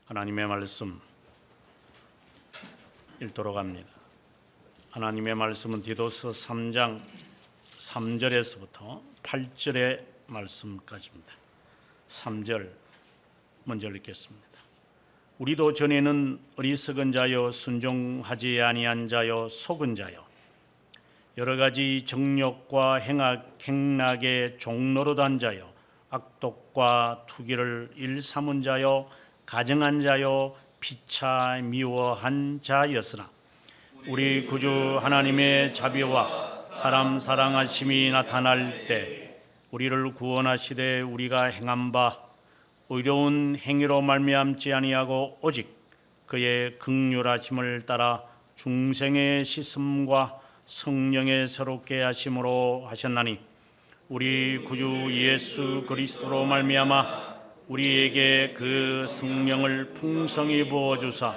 하나님의 말씀 읽도록 합니다. 하나님의 말씀은 디도서 3장 3절에서부터 8절의 말씀까지입니다. 3절 먼저 읽겠습니다. 우리도 전에는 어리석은 자요 순종하지 아니한 자요 속은 자요 여러 가지 정욕과 행락의 종노릇한 자요 악독과 투기를 일삼은 자요 가증한 자요 피차 미워한 자였으나 우리 구주 하나님의 자비와 사람 사랑하심이 나타날 때 우리를 구원하시되 우리가 행한 바 의로운 행위로 말미암지 아니하고 오직 그의 긍휼하심을 따라 중생의 씻음과 성령의 새롭게 하심으로 하셨나니 우리 구주 예수 그리스도로 말미암아 우리에게 그 성령을 풍성히 부어주사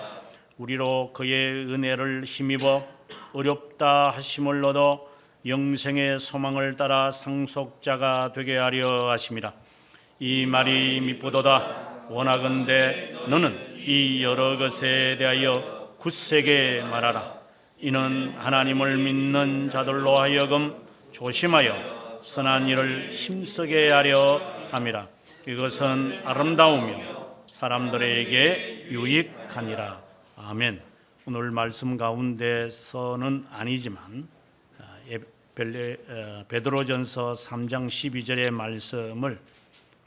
우리로 그의 은혜를 힘입어 어렵다 하심을 얻어 영생의 소망을 따라 상속자가 되게 하려 하심이라. 이 말이 미쁘도다. 원하건대 너는 이 여러 것에 대하여 굳세게 말하라. 이는 하나님을 믿는 자들로 하여금 조심하여 선한 일을 힘쓰게 하려 함이라. 이것은 아름다우며 사람들에게 유익하니라. 아멘. 오늘 말씀 가운데서는 아니지만 베드로전서 3장 12절의 말씀을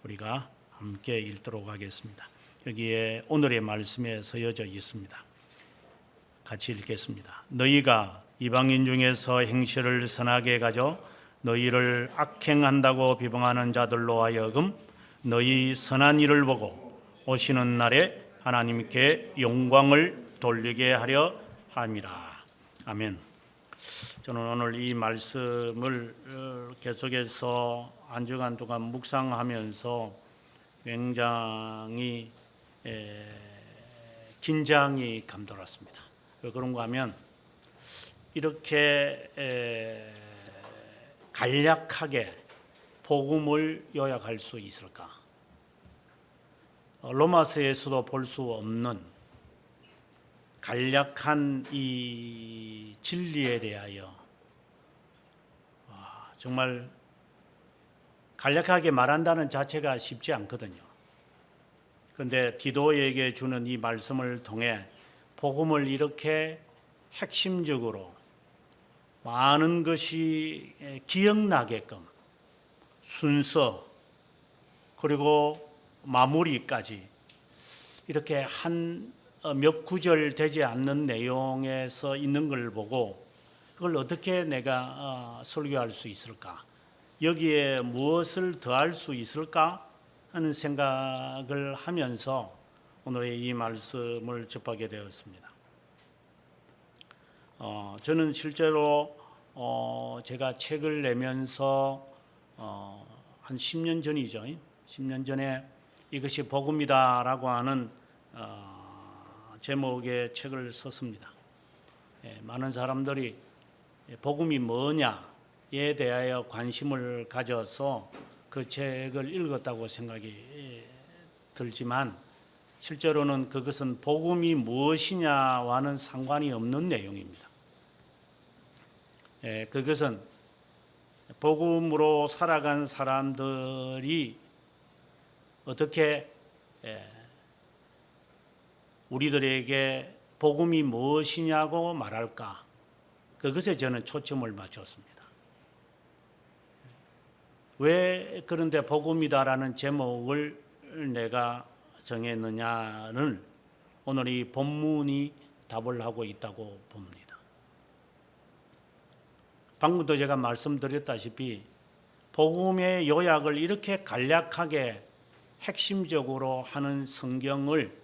우리가 함께 읽도록 하겠습니다. 여기에 오늘의 말씀에 서여져 있습니다. 같이 읽겠습니다. 너희가 이방인 중에서 행실을 선하게 가져 너희를 악행한다고 비방하는 자들로 하여금 너희 선한 일을 보고 오시는 날에 하나님께 영광을 돌리게 하려 함이라. 아멘. 저는 오늘 이 말씀을 계속해서 한 주간 동안 묵상하면서 굉장히 긴장이 감돌았습니다. 왜 그런가 하면 이렇게 간략하게 복음을 요약할 수 있을까? 로마서에서도 볼 수 없는 간략한 이 진리에 대하여 정말 간략하게 말한다는 자체가 쉽지 않거든요. 그런데 디도에게 주는 이 말씀을 통해 복음을 이렇게 핵심적으로 많은 것이 기억나게끔 순서 그리고 마무리까지 이렇게 한 몇 구절 되지 않는 내용에서 있는 걸 보고 그걸 어떻게 내가 설교할 수 있을까? 여기에 무엇을 더할 수 있을까? 하는 생각을 하면서 오늘의 이 말씀을 접하게 되었습니다. 저는 실제로 제가 책을 내면서 한 10년 전이죠. 10년 전에 이것이 복음이다라고 하는 제목의 책을 썼습니다. 많은 사람들이 복음이 뭐냐에 대하여 관심을 가져서 그 책을 읽었다고 생각이 들지만 실제로는 그것은 복음이 무엇이냐와는 상관이 없는 내용입니다. 그것은 복음으로 살아간 사람들이 어떻게 우리들에게 복음이 무엇이냐고 말할까? 그것에 저는 초점을 맞췄습니다. 왜 그런데 복음이다라는 제목을 내가 정했느냐는 오늘 이 본문이 답을 하고 있다고 봅니다. 방금도 제가 말씀드렸다시피 복음의 요약을 이렇게 간략하게 핵심적으로 하는 성경을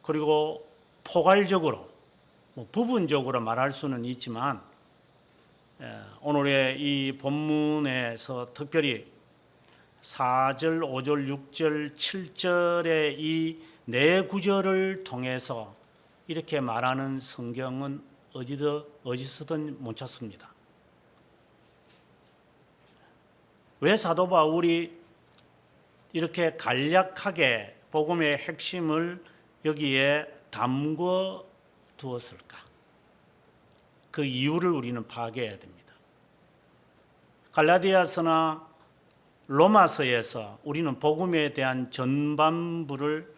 그리고 포괄적으로 부분적으로 말할 수는 있지만 오늘의 이 본문에서 특별히 4절, 5절, 6절, 7절의 이 네 구절을 통해서 이렇게 말하는 성경은 어디서든 못 찾습니다. 왜 사도 바울이 이렇게 간략하게 복음의 핵심을 여기에 담궈 두었을까? 그 이유를 우리는 파악해야 됩니다. 갈라디아서나 로마서에서 우리는 복음에 대한 전반부를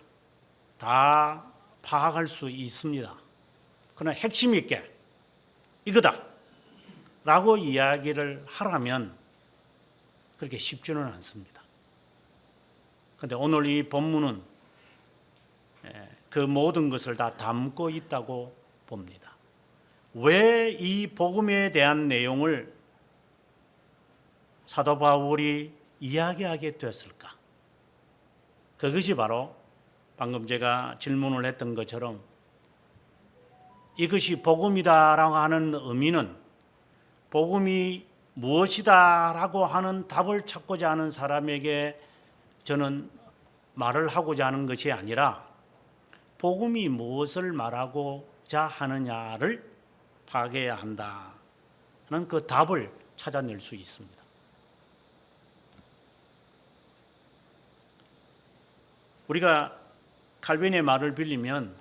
다 파악할 수 있습니다. 그러나 핵심 있게 이거다 라고 이야기를 하라면 그렇게 쉽지는 않습니다. 그런데 오늘 이 본문은 그 모든 것을 다 담고 있다고 봅니다. 왜 이 복음에 대한 내용을 사도 바울이 이야기하게 됐을까? 그것이 바로 방금 제가 질문을 했던 것처럼 이것이 복음이다라고 하는 의미는 복음이 무엇이다라고 하는 답을 찾고자 하는 사람에게 저는 말을 하고자 하는 것이 아니라 복음이 무엇을 말하고자 하느냐를 파악해야 한다는 그 답을 찾아낼 수 있습니다. 우리가 칼빈의 말을 빌리면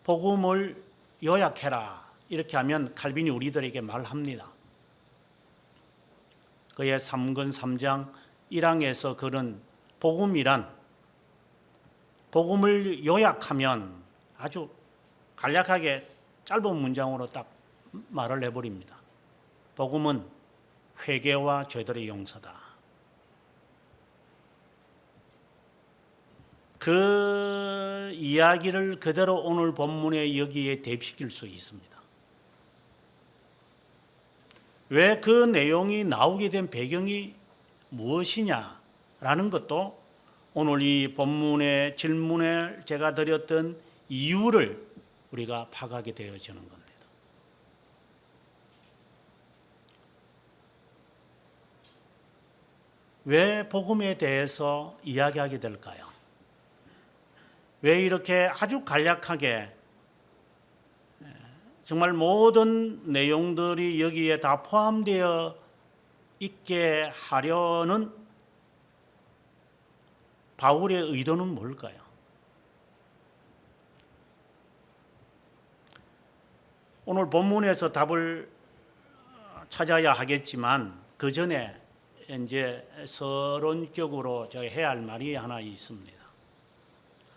복음을 요약해라 이렇게 하면 칼빈이 우리들에게 말합니다. 그의 3권 3장 1항에서 그런 복음이란 복음을 요약하면 아주 간략하게 짧은 문장으로 딱 말을 해버립니다. 복음은 회개와 죄들의 용서다. 그 이야기를 그대로 오늘 본문에 여기에 대입시킬 수 있습니다. 왜 그 내용이 나오게 된 배경이 무엇이냐라는 것도 오늘 이 본문의 질문에 제가 드렸던 이유를 우리가 파악하게 되어지는 겁니다. 왜 복음에 대해서 이야기하게 될까요? 왜 이렇게 아주 간략하게 정말 모든 내용들이 여기에 다 포함되어 있게 하려는 바울의 의도는 뭘까요? 오늘 본문에서 답을 찾아야 하겠지만 그 전에 이제 서론격으로 제가 해야 할 말이 하나 있습니다.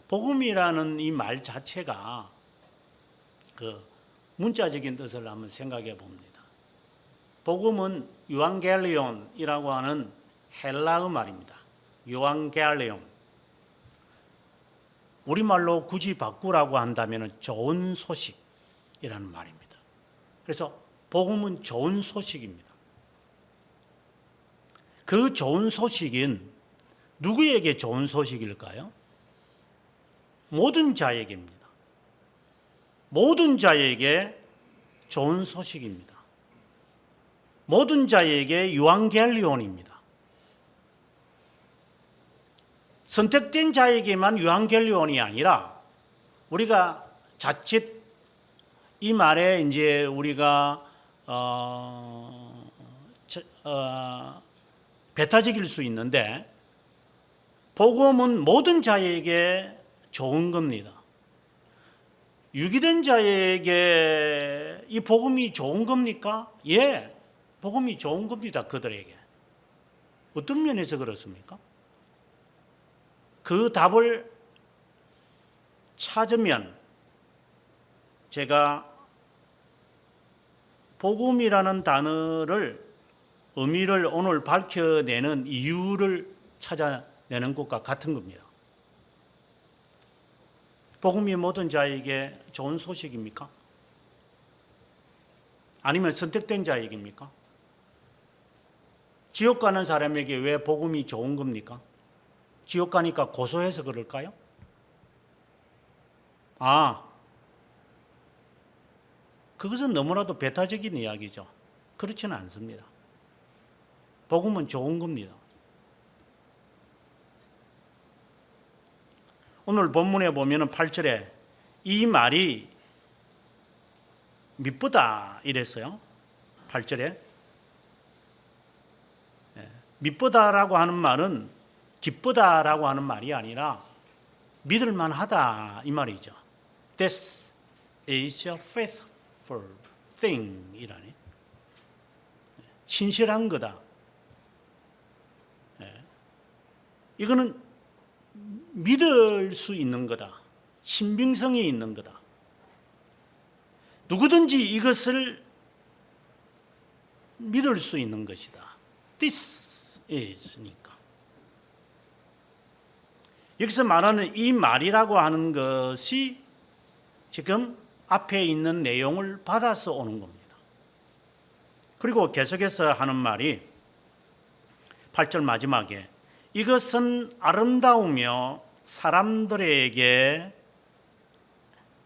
복음이라는 이 말 자체가 그 문자적인 뜻을 한번 생각해 봅니다. 복음은 유앙겔리온이라고 하는 헬라어 말입니다. 유앙겔리온. 우리말로 굳이 바꾸라고 한다면 좋은 소식이라는 말입니다. 그래서 복음은 좋은 소식입니다. 그 좋은 소식은 누구에게 좋은 소식일까요? 모든 자에게입니다. 모든 자에게 좋은 소식입니다. 모든 자에게 유앙겔리온입니다. 선택된 자에게만 유앙겔리온이 아니라 우리가 자칫 이 말에 이제 우리가 배타적일 수 있는데 복음은 모든 자에게 좋은 겁니다. 유기된 자에게 이 복음이 좋은 겁니까? 예, 복음이 좋은 겁니다. 그들에게. 어떤 면에서 그렇습니까? 그 답을 찾으면 제가 복음이라는 단어를 의미를 오늘 밝혀내는 이유를 찾아내는 것과 같은 겁니다. 복음이 모든 자에게 좋은 소식입니까? 아니면 선택된 자에게입니까? 지옥 가는 사람에게 왜 복음이 좋은 겁니까? 지옥 가니까 고소해서 그럴까요? 그것은 너무나도 배타적인 이야기죠. 그렇지는 않습니다. 복음은 좋은 겁니다. 오늘 본문에 보면 8절에 이 말이 미쁘다 이랬어요. 8절에. 미쁘다라고 하는 말은 기쁘다라고 하는 말이 아니라 믿을만하다 이 말이죠. This is a faithful thing 이라니. 신실한 거다. 이거는 믿을 수 있는 거다. 신빙성이 있는 거다. 누구든지 이것을 믿을 수 있는 것이다. This is니까. 여기서 말하는 이 말이라고 하는 것이 지금 앞에 있는 내용을 받아서 오는 겁니다. 그리고 계속해서 하는 말이 8절 마지막에 이것은 아름다우며 사람들에게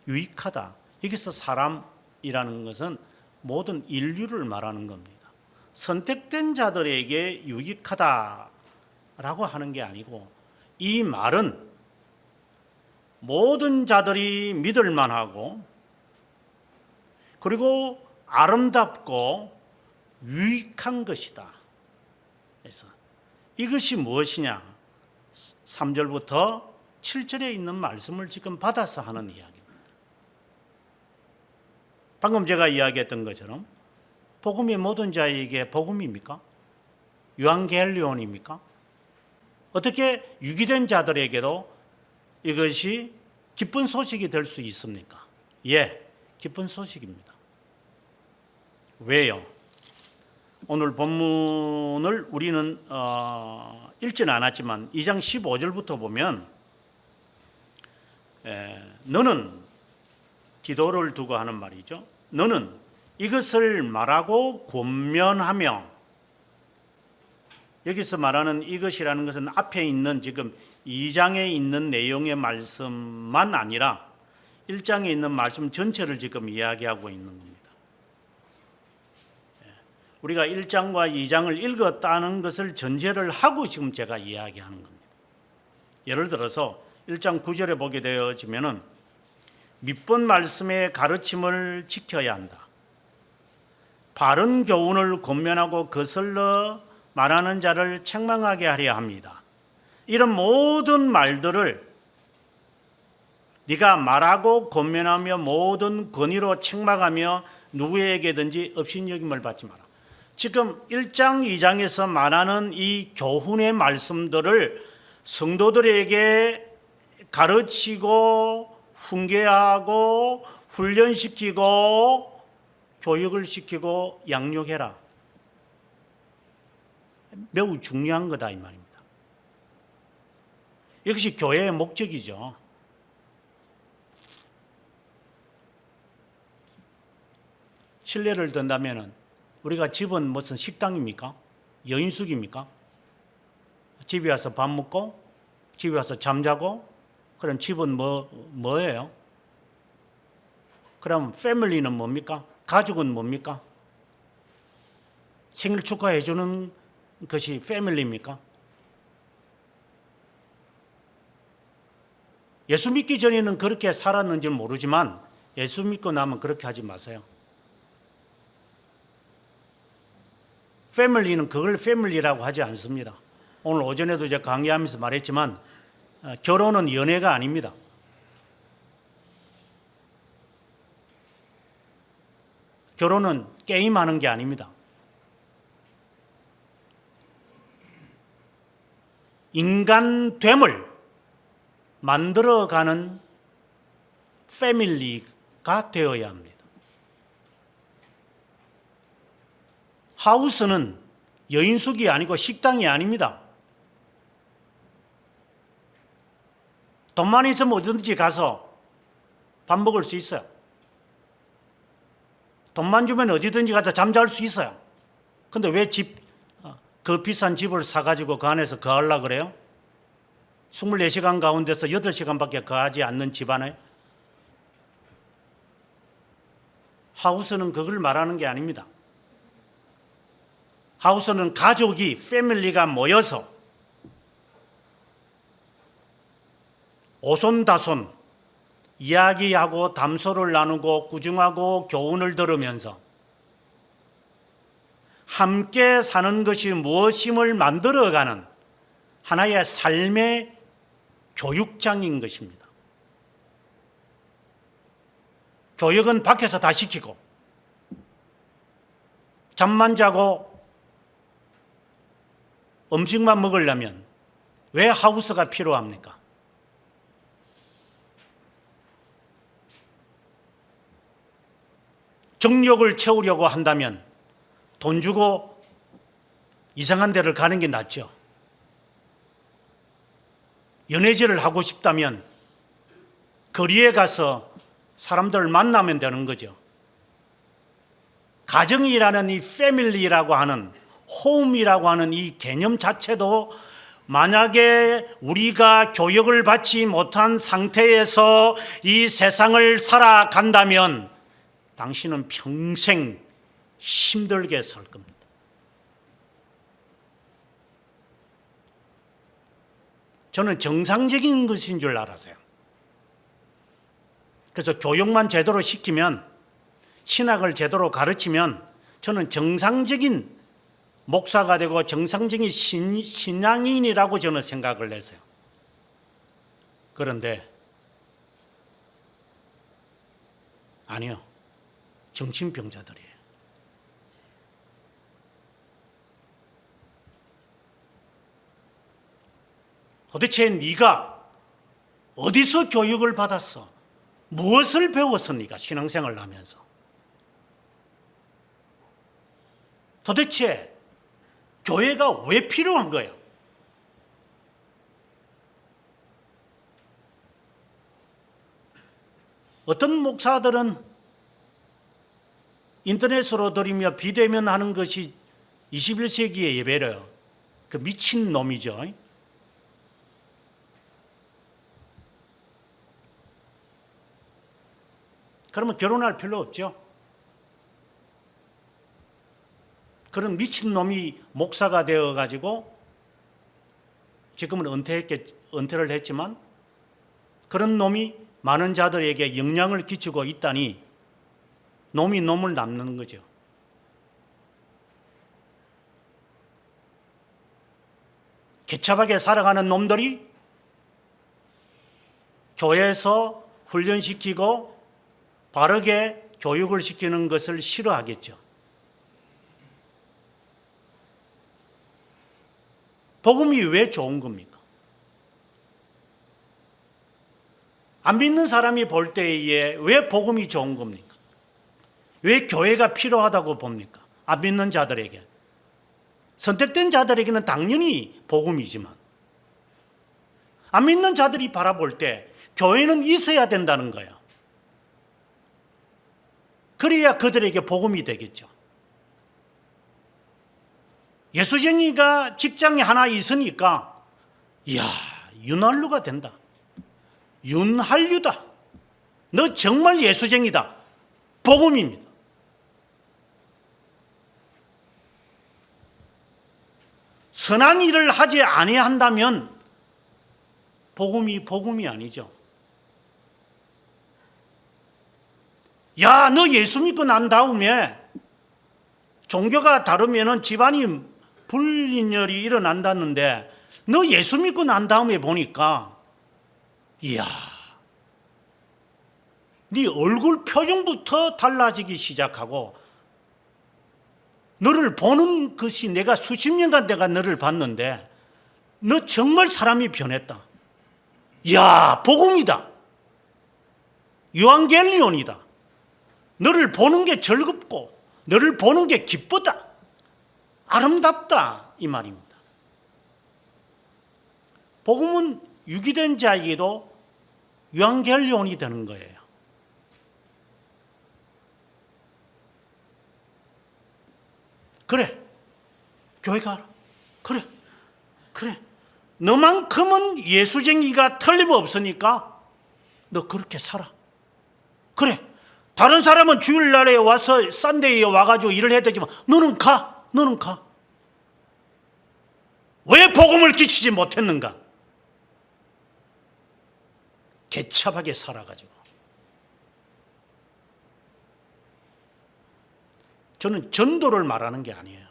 유익하다. 여기서 사람이라는 것은 모든 인류를 말하는 겁니다. 선택된 자들에게 유익하다라고 하는 게 아니고 이 말은 모든 자들이 믿을 만하고 그리고 아름답고 유익한 것이다. 그래서 이것이 무엇이냐? 3절부터 7절에 있는 말씀을 지금 받아서 하는 이야기입니다. 방금 제가 이야기했던 것처럼 복음이 모든 자에게 복음입니까? 유앙겔리온입니까? 어떻게 유기된 자들에게도 이것이 기쁜 소식이 될 수 있습니까? 예, 기쁜 소식입니다. 왜요? 오늘 본문을 우리는 읽지는 않았지만 2장 15절부터 보면 너는 기도를 두고 하는 말이죠. 너는 이것을 말하고 권면하며, 여기서 말하는 이것이라는 것은 앞에 있는 지금 2장에 있는 내용의 말씀만 아니라 1장에 있는 말씀 전체를 지금 이야기하고 있는 겁니다. 우리가 1장과 2장을 읽었다는 것을 전제를 하고 지금 제가 이야기하는 겁니다. 예를 들어서 1장 9절에 보게 되어지면은 밑본 말씀의 가르침을 지켜야 한다. 바른 교훈을 권면하고 거슬러 말하는 자를 책망하게 하려 합니다. 이런 모든 말들을 네가 말하고 권면하며 모든 권위로 책망하며 누구에게든지 업신여김을 받지 마라. 지금 1장, 2장에서 말하는 이 교훈의 말씀들을 성도들에게 가르치고 훈계하고 훈련시키고 교육을 시키고 양육해라. 매우 중요한 거다 이 말입니다. 이것이 교회의 목적이죠. 실례를 든다면 우리가 집은 무슨 식당입니까? 여인숙입니까? 집에 와서 밥 먹고 집에 와서 잠자고, 그럼 집은 뭐예요? 그럼 패밀리는 뭡니까? 가족은 뭡니까? 생일 축하해 주는 것이 패밀리입니까? 예수 믿기 전에는 그렇게 살았는지 모르지만 예수 믿고 나면 그렇게 하지 마세요. 패밀리는 그걸 패밀리라고 하지 않습니다. 오늘 오전에도 제가 강의하면서 말했지만 결혼은 연애가 아닙니다. 결혼은 게임하는 게 아닙니다. 인간됨을 만들어가는 패밀리가 되어야 합니다. 하우스는 여인숙이 아니고 식당이 아닙니다. 돈만 있으면 어디든지 가서 밥 먹을 수 있어요. 돈만 주면 어디든지 가서 잠잘 수 있어요. 근데 왜 그 비싼 집을 사가지고 그 안에서 거하려고 그래요? 24시간 가운데서 8시간밖에 거하지 않는 집 안에? 하우스는 그걸 말하는 게 아닙니다. 하우스는 가족이, 패밀리가 모여서 오손다손 이야기하고 담소를 나누고 꾸중하고 교훈을 들으면서 함께 사는 것이 무엇임을 만들어가는 하나의 삶의 교육장인 것입니다. 교육은 밖에서 다 시키고 잠만 자고 음식만 먹으려면 왜 하우스가 필요합니까? 정력을 채우려고 한다면 돈 주고 이상한 데를 가는 게 낫죠. 연애질을 하고 싶다면 거리에 가서 사람들을 만나면 되는 거죠. 가정이라는 이 패밀리라고 하는 홈이라고 하는 이 개념 자체도 만약에 우리가 교육을 받지 못한 상태에서 이 세상을 살아간다면 당신은 평생 힘들게 살 겁니다. 저는 정상적인 것인 줄 알았어요. 그래서 교육만 제대로 시키면, 신학을 제대로 가르치면 저는 정상적인 목사가 되고 정상적인 신앙인이라고 저는 생각을 했어요. 그런데 아니요, 정신병자들이에요. 도대체 네가 어디서 교육을 받았어? 무엇을 배웠어 네가 신앙생활을 하면서? 도대체 교회가 왜 필요한 거예요? 어떤 목사들은 인터넷으로 드리며 비대면하는 것이 21세기의 예배래요. 그 미친 놈이죠. 그러면 결혼할 필요 없죠. 그런 미친 놈이 목사가 되어가지고 지금은 은퇴를 했지만 그런 놈이 많은 자들에게 영향을 끼치고 있다니 놈이 놈을 남는 거죠. 개차하게 살아가는 놈들이 교회에서 훈련시키고 바르게 교육을 시키는 것을 싫어하겠죠. 복음이 왜 좋은 겁니까? 안 믿는 사람이 볼 때에 왜 복음이 좋은 겁니까? 왜 교회가 필요하다고 봅니까? 안 믿는 자들에게. 선택된 자들에게는 당연히 복음이지만 안 믿는 자들이 바라볼 때 교회는 있어야 된다는 거예요. 그래야 그들에게 복음이 되겠죠. 예수쟁이가 직장에 하나 있으니까 이야, 윤활유가 된다. 윤활유다. 너 정말 예수쟁이다. 복음입니다. 선한 일을 하지 아니한다면 복음이 아니죠. 야, 너 예수 믿고 난 다음에 종교가 다르면 집안이 불륜열이 일어난다는데 너 예수 믿고 난 다음에 보니까 이야, 네 얼굴 표정부터 달라지기 시작하고 너를 보는 것이 내가 수십 년간 내가 너를 봤는데 너 정말 사람이 변했다. 이야, 복음이다. 유한겔리온이다. 너를 보는 게 즐겁고 너를 보는 게 기쁘다. 아름답다. 이 말입니다. 복음은 유기된 자에게도 유한겔리온이 되는 거예요. 그래, 교회 가라. 그래. 너만큼은 예수쟁이가 틀림없으니까 너 그렇게 살아. 그래, 다른 사람은 주일날에 와서 썬데이에 와가지고 일을 해야 되지만 너는 가. 왜 복음을 끼치지 못했는가? 개차하게 살아가지고. 저는 전도를 말하는 게 아니에요.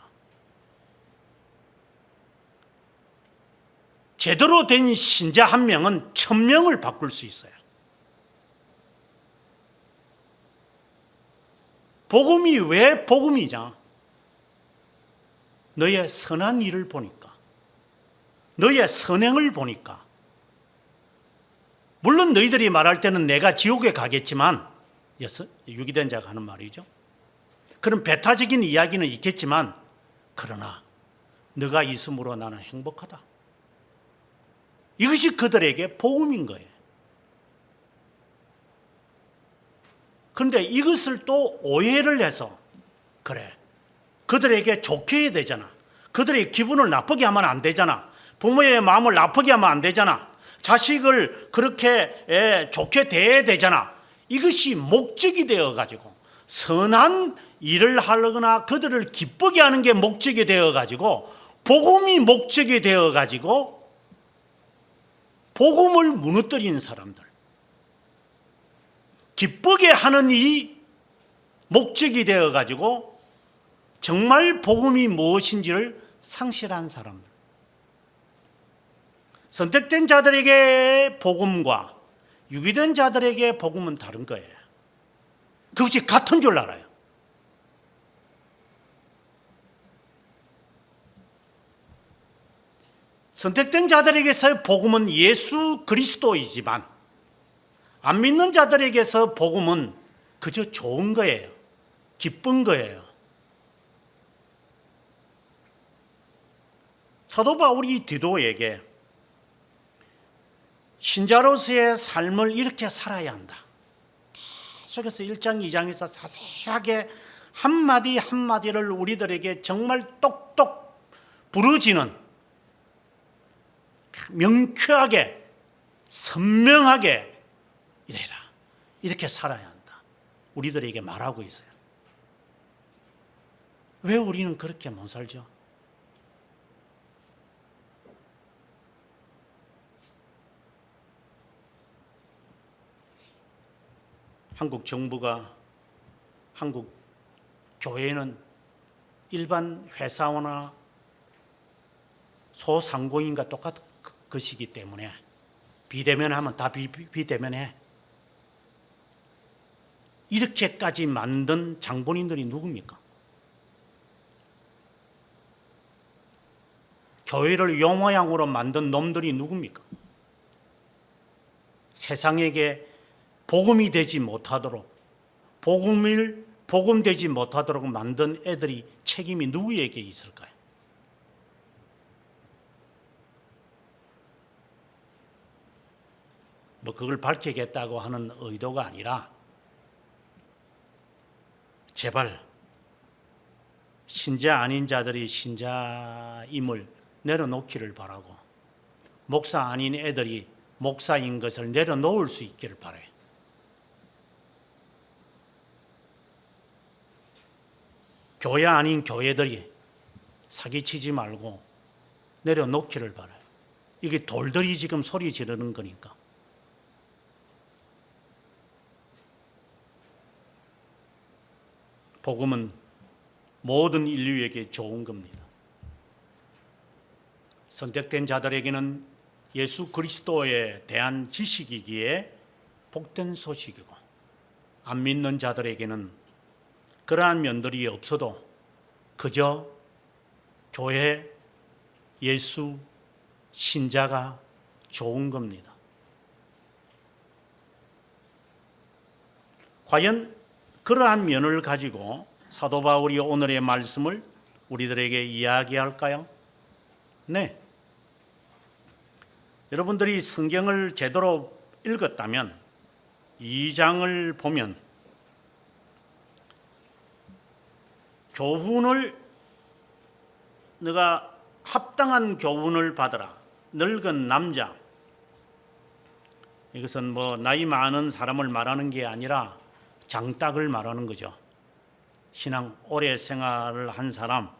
제대로 된 신자 한 명은 1000명을 바꿀 수 있어요. 복음이 왜 복음이냐? 너의 선한 일을 보니까, 너의 선행을 보니까, 물론 너희들이 말할 때는 내가 지옥에 가겠지만, 유기된 자가 하는 말이죠. 그런 배타적인 이야기는 있겠지만, 그러나 너가 있음으로 나는 행복하다. 이것이 그들에게 복음인 거예요. 그런데 이것을 또 오해를 해서, 그래, 그들에게 좋게 해야 되잖아. 그들의 기분을 나쁘게 하면 안 되잖아. 부모의 마음을 나쁘게 하면 안 되잖아. 자식을 그렇게 좋게 대해야 되잖아. 이것이 목적이 되어가지고, 선한 일을 하거나 그들을 기쁘게 하는 게 목적이 되어가지고, 복음이 목적이 되어가지고 복음을 무너뜨린 사람들, 기쁘게 하는 일이 목적이 되어가지고 정말 복음이 무엇인지를 상실한 사람들, 선택된 자들에게 복음과 유기된 자들에게 복음은 다른 거예요. 그것이 같은 줄 알아요. 선택된 자들에게서 복음은 예수 그리스도이지만, 안 믿는 자들에게서 복음은 그저 좋은 거예요. 기쁜 거예요. 사도 바울이 디도에게 신자로서의 삶을 이렇게 살아야 한다, 계속해서 1장 2장에서 자세하게 한마디 한마디를 우리들에게 정말 똑똑 부러지는, 명쾌하게 선명하게 이래라, 이렇게 살아야 한다, 우리들에게 말하고 있어요. 왜 우리는 그렇게 못 살죠? 한국 정부가, 한국 교회는 일반 회사나 소상공인과 똑같은 것이기 때문에 비대면하면 다 비대면해. 이렇게까지 만든 장본인들이 누굽니까? 교회를 용모양으로 만든 놈들이 누굽니까? 세상에게 복음이 되지 못하도록, 복음되지 못하도록 만든 애들이 책임이 누구에게 있을까요? 뭐 그걸 밝히겠다고 하는 의도가 아니라, 제발 신자 아닌 자들이 신자임을 내려놓기를 바라고, 목사 아닌 애들이 목사인 것을 내려놓을 수 있기를 바라요. 교회 아닌 교회들이 사기치지 말고 내려놓기를 바라요. 이게 돌들이 지금 소리 지르는 거니까. 복음은 모든 인류에게 좋은 겁니다. 선택된 자들에게는 예수 그리스도에 대한 지식이기에 복된 소식이고, 안 믿는 자들에게는 그러한 면들이 없어도 그저 교회, 예수, 신자가 좋은 겁니다. 과연 그러한 면을 가지고 사도 바울이 오늘의 말씀을 우리들에게 이야기할까요? 네. 여러분들이 성경을 제대로 읽었다면 2장을 보면 교훈을, 너가 합당한 교훈을 받으라. 늙은 남자. 이것은 뭐 나이 많은 사람을 말하는 게 아니라 장딱을 말하는 거죠. 신앙 오래 생활을 한 사람,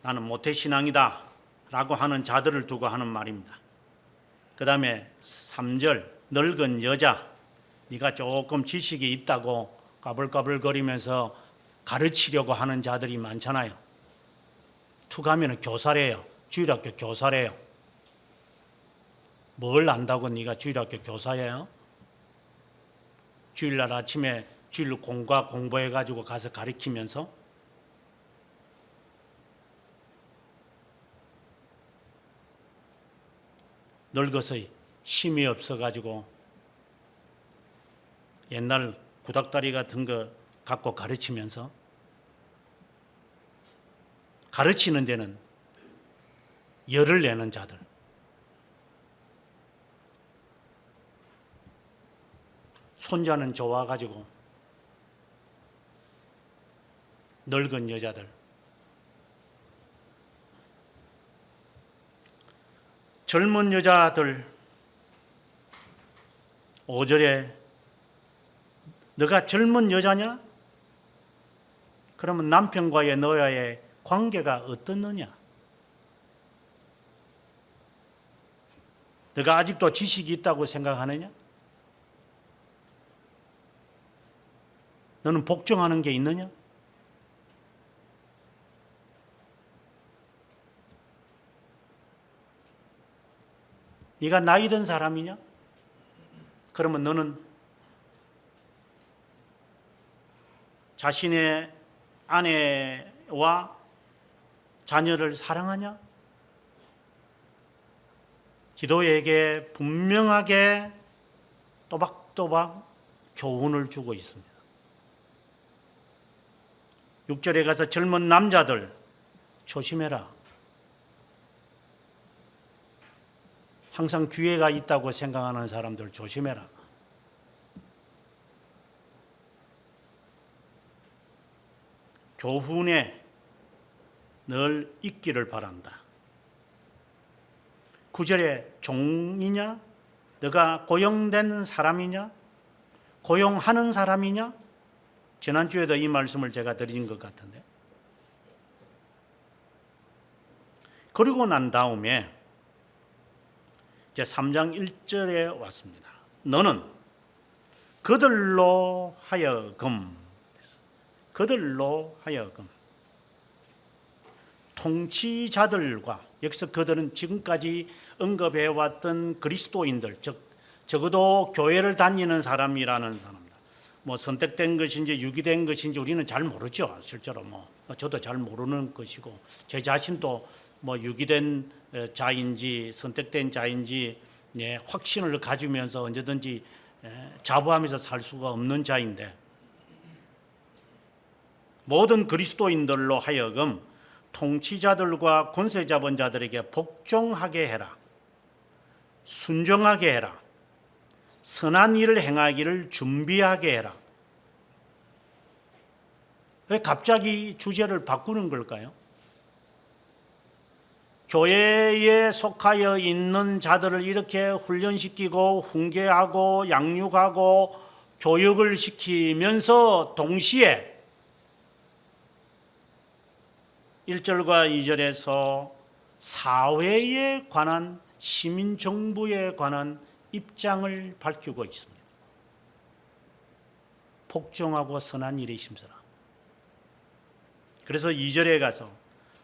나는 모태신앙이다 라고 하는 자들을 두고 하는 말입니다. 그 다음에 3절, 늙은 여자. 네가 조금 지식이 있다고 까불까불거리면서 가르치려고 하는 자들이 많잖아요. 툭 하면 교사래요. 주일학교 교사래요. 뭘 안다고 네가 주일학교 교사예요? 주일날 아침에 주일 공과 공부해가지고 가서 가르치면서 늙어서 힘이 없어가지고 옛날 구닥다리 같은 거 갖고 가르치면서 가르치는 데는 열을 내는 자들, 손자는 좋아가지고 늙은 여자들, 젊은 여자들 5절에 너가 젊은 여자냐? 그러면 남편과의 너와의 관계가 어떻느냐? 너가 아직도 지식이 있다고 생각하느냐? 너는 복종하는 게 있느냐? 네가 나이 든 사람이냐? 그러면 너는 자신의 아내와 자녀를 사랑하냐? 기도에게 분명하게 또박또박 교훈을 주고 있습니다. 6절에 가서 젊은 남자들 조심해라. 항상 기회가 있다고 생각하는 사람들 조심해라. 교훈에 늘 있기를 바란다. 9절에 종이냐? 너가 고용된 사람이냐? 고용하는 사람이냐? 지난주에도 이 말씀을 제가 드린 것 같은데. 그리고 난 다음에 이제 3장 1절에 왔습니다. 너는 그들로 하여금 통치자들과, 여기서 그들은 지금까지 언급해왔던 그리스도인들, 즉 적어도 교회를 다니는 사람이라는 사람입니다. 뭐 선택된 것인지 유기된 것인지 우리는 잘 모르죠. 실제로 저도 잘 모르는 것이고, 제 자신도 유기된 자인지 선택된 자인지 확신을 가지면서 언제든지 자부하면서 살 수가 없는 자인데, 모든 그리스도인들로 하여금 통치자들과 권세 잡은 자들에게 복종하게 해라. 순종하게 해라. 선한 일을 행하기를 준비하게 해라. 왜 갑자기 주제를 바꾸는 걸까요? 교회에 속하여 있는 자들을 이렇게 훈련시키고 훈계하고 양육하고 교육을 시키면서 동시에 1절과 2절에서 사회에 관한, 시민정부에 관한 입장을 밝히고 있습니다. 복종하고 선한 일에 힘써라. 그래서 2절에 가서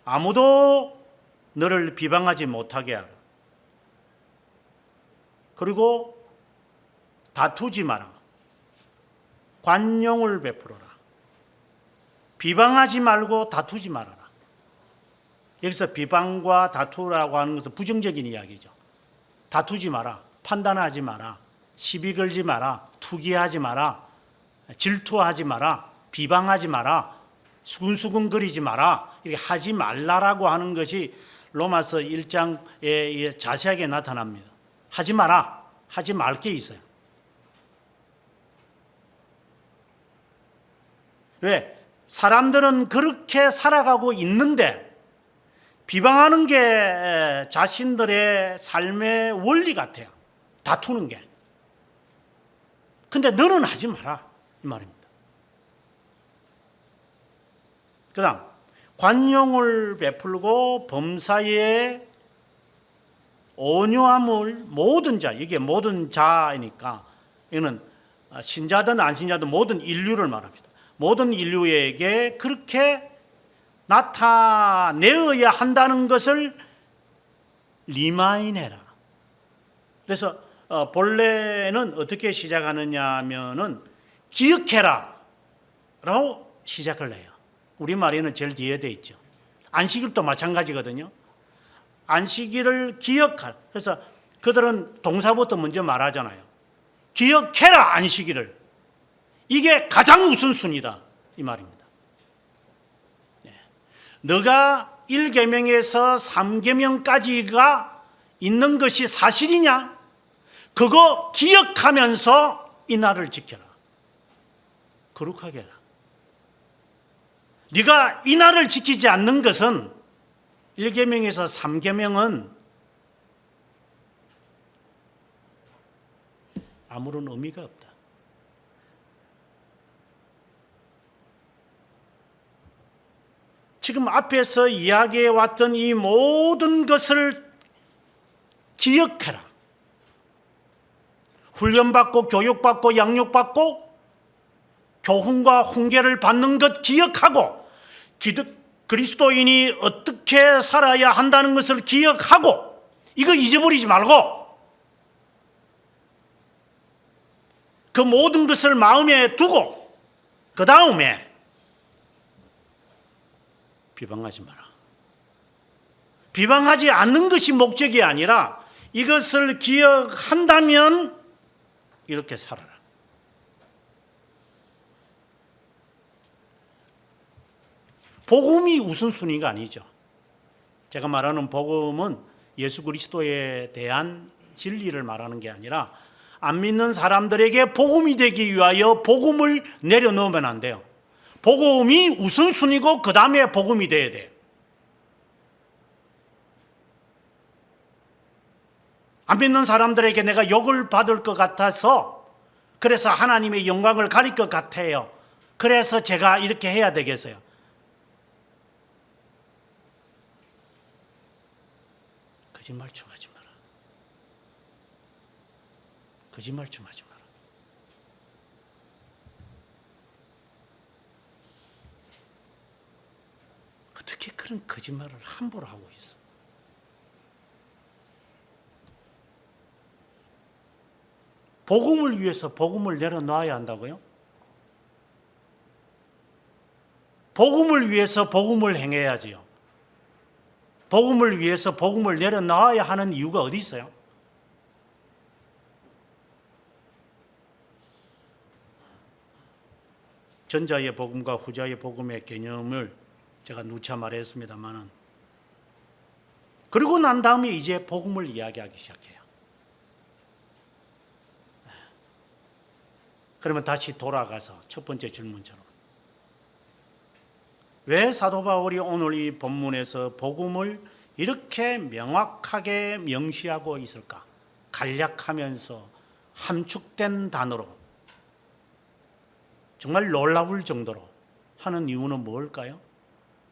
아무도 너를 비방하지 못하게 하라. 그리고 다투지 마라. 관용을 베풀어라. 비방하지 말고 다투지 말아라. 여기서 비방과 다투라고 하는 것은 부정적인 이야기죠. 다투지 마라. 판단하지 마라. 시비 걸지 마라. 투기하지 마라. 질투하지 마라. 비방하지 마라. 수근수근거리지 마라. 이렇게 하지 말라라고 하는 것이 로마서 1장에 자세하게 나타납니다. 하지 마라. 하지 말 게 있어요. 왜? 사람들은 그렇게 살아가고 있는데 비방하는 게 자신들의 삶의 원리 같아요. 다투는 게. 근데 너는 하지 마라 이 말입니다. 그 다음 관용을 베풀고 범사에 온유함을 모든 자, 이게 모든 자이니까 이거는 신자든 안 신자든 모든 인류를 말합니다. 모든 인류에게 그렇게 나타내어야 한다는 것을 리마인해라. 그래서 본래는 어떻게 시작하느냐 하면은 기억해라 라고 시작을 해요. 우리말에는 제일 뒤에 돼 있죠. 안식일도 마찬가지거든요. 안식일을 기억할. 그래서 그들은 동사부터 먼저 말하잖아요. 기억해라 안식일을. 이게 가장 우선순위다 이 말입니다. 너가 1계명에서 3계명까지가 있는 것이 사실이냐? 그거 기억하면서 이 날을 지켜라. 거룩하게 해라. 네가 이 날을 지키지 않는 것은 1계명에서 3계명은 아무런 의미가 없다. 지금 앞에서 이야기해 왔던 이 모든 것을 기억해라. 훈련받고 교육받고 양육받고 교훈과 훈계를 받는 것 기억하고 그리스도인이 어떻게 살아야 한다는 것을 기억하고 이거 잊어버리지 말고 그 모든 것을 마음에 두고 그 다음에 비방하지 마라. 비방하지 않는 것이 목적이 아니라 이것을 기억한다면 이렇게 살아라. 복음이 우선순위가 아니죠. 제가 말하는 복음은 예수 그리스도에 대한 진리를 말하는 게 아니라 안 믿는 사람들에게 복음이 되기 위하여 복음을 내려놓으면 안 돼요. 복음이 우선순위고 그 다음에 복음이 돼야 돼요. 안 믿는 사람들에게 내가 욕을 받을 것 같아서 그래서 하나님의 영광을 가릴 것 같아요. 그래서 제가 이렇게 해야 되겠어요. 거짓말 좀 하지 마라. 거짓말 좀 하지 마라. 어떻게 그런 거짓말을 함부로 하고 있어? 복음을 위해서 복음을 내려놔야 한다고요? 복음을 위해서 복음을 행해야지요. 복음을 위해서 복음을 내려놔야 하는 이유가 어디 있어요? 전자의 복음과 후자의 복음의 개념을 제가 누차 말했습니다만은 그리고 난 다음에 이제 복음을 이야기하기 시작해요. 그러면 다시 돌아가서 첫 번째 질문처럼 왜 사도 바울이 오늘 이 본문에서 복음을 이렇게 명확하게 명시하고 있을까? 간략하면서 함축된 단어로 정말 놀라울 정도로 하는 이유는 뭘까요?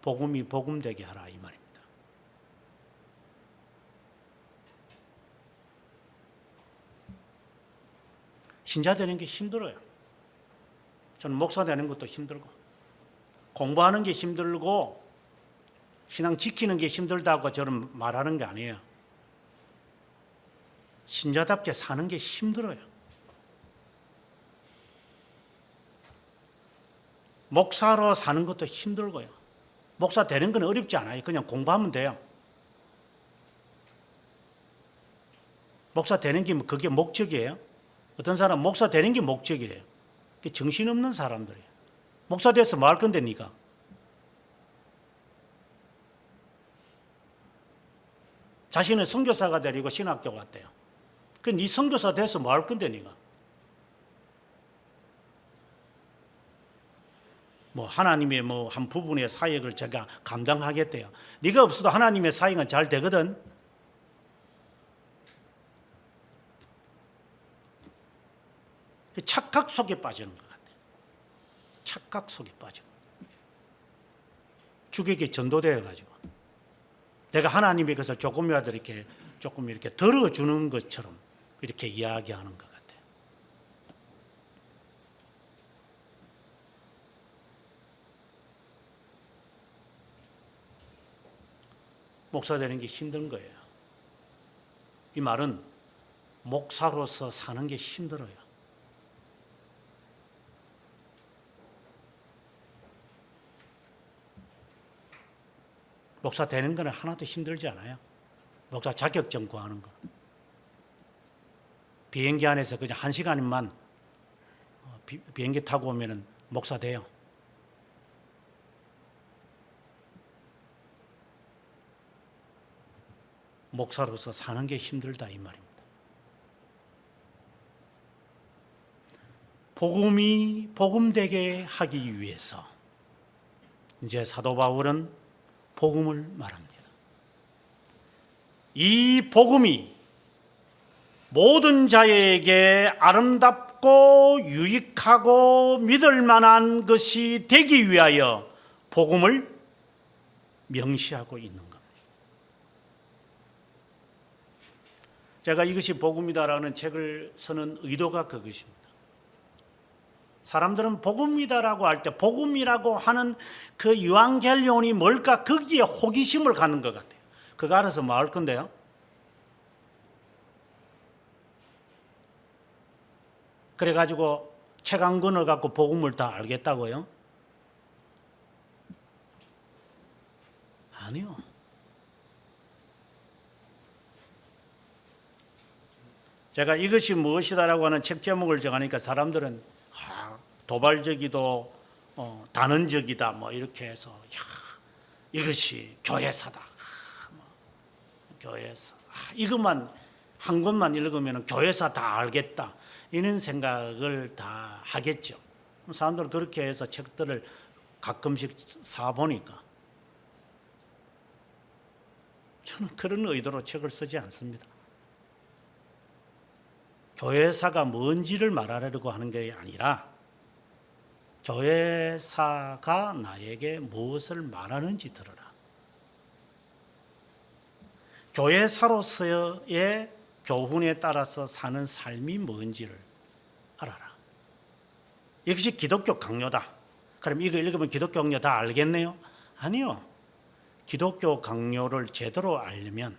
복음이 복음되게 하라 이 말입니다. 신자 되는 게 힘들어요. 저는 목사 되는 것도 힘들고 공부하는 게 힘들고 신앙 지키는 게 힘들다고 저는 말하는 게 아니에요. 신자답게 사는 게 힘들어요. 목사로 사는 것도 힘들고요. 목사 되는 건 어렵지 않아요. 그냥 공부하면 돼요. 목사 되는 게 그게 목적이에요. 어떤 사람 목사 되는 게 목적이래요. 그게 정신없는 사람들이에요. 목사 돼서 뭐 할 건데 네가? 자신은 선교사가 되려고 신학교 갔대요. 그 네 선교사 돼서 뭐 할 건데 네가? 뭐 하나님의 뭐 한 부분의 사역을 제가 감당하겠대요. 네가 없어도 하나님의 사역은 잘 되거든. 착각 속에 빠지는 것 같아요. 착각 속에 빠지는 거예요. 주객에 전도되어 가지고 내가 하나님의 것을 조금 이렇게 덜어주는 것처럼 이렇게 이야기하는 것 같아요. 목사 되는 게 힘든 거예요. 이 말은 목사로서 사는 게 힘들어요. 목사 되는 거는 하나도 힘들지 않아요. 목사 자격증 구하는 거. 비행기 안에서 그냥 1시간만 비행기 타고 오면 목사 돼요. 목사로서 사는 게 힘들다 이 말입니다. 복음이 복음되게 하기 위해서 이제 사도 바울은 복음을 말합니다. 이 복음이 모든 자에게 아름답고 유익하고 믿을 만한 것이 되기 위하여 복음을 명시하고 있는 겁니다. 제가 이것이 복음이다라는 책을 쓰는 의도가 그것입니다. 사람들은 복음이다라고 할 때 복음이라고 하는 그 유앙겔리온이 뭘까 거기에 호기심을 갖는 것 같아요. 그거 알아서 뭐 할 건데요. 그래가지고 책 한 권을 갖고 복음을 다 알겠다고요? 아니요. 제가 이것이 무엇이다라고 하는 책 제목을 정하니까 사람들은 도발적이도 단언적이다 뭐 이렇게 해서 이것이 교회사다. 교회사. 이것만 한 권만 읽으면 교회사 다 알겠다. 이런 생각을 다 하겠죠. 사람들 그렇게 해서 책들을 가끔씩 사보니까 저는 그런 의도로 책을 쓰지 않습니다. 교회사가 뭔지를 말하려고 하는 게 아니라 교회사가 나에게 무엇을 말하는지 들어라. 교회사로서의 교훈에 따라서 사는 삶이 뭔지를 알아라. 이것이 기독교 강요다. 그럼 이거 읽으면 기독교 강요 다 알겠네요? 아니요. 기독교 강요를 제대로 알려면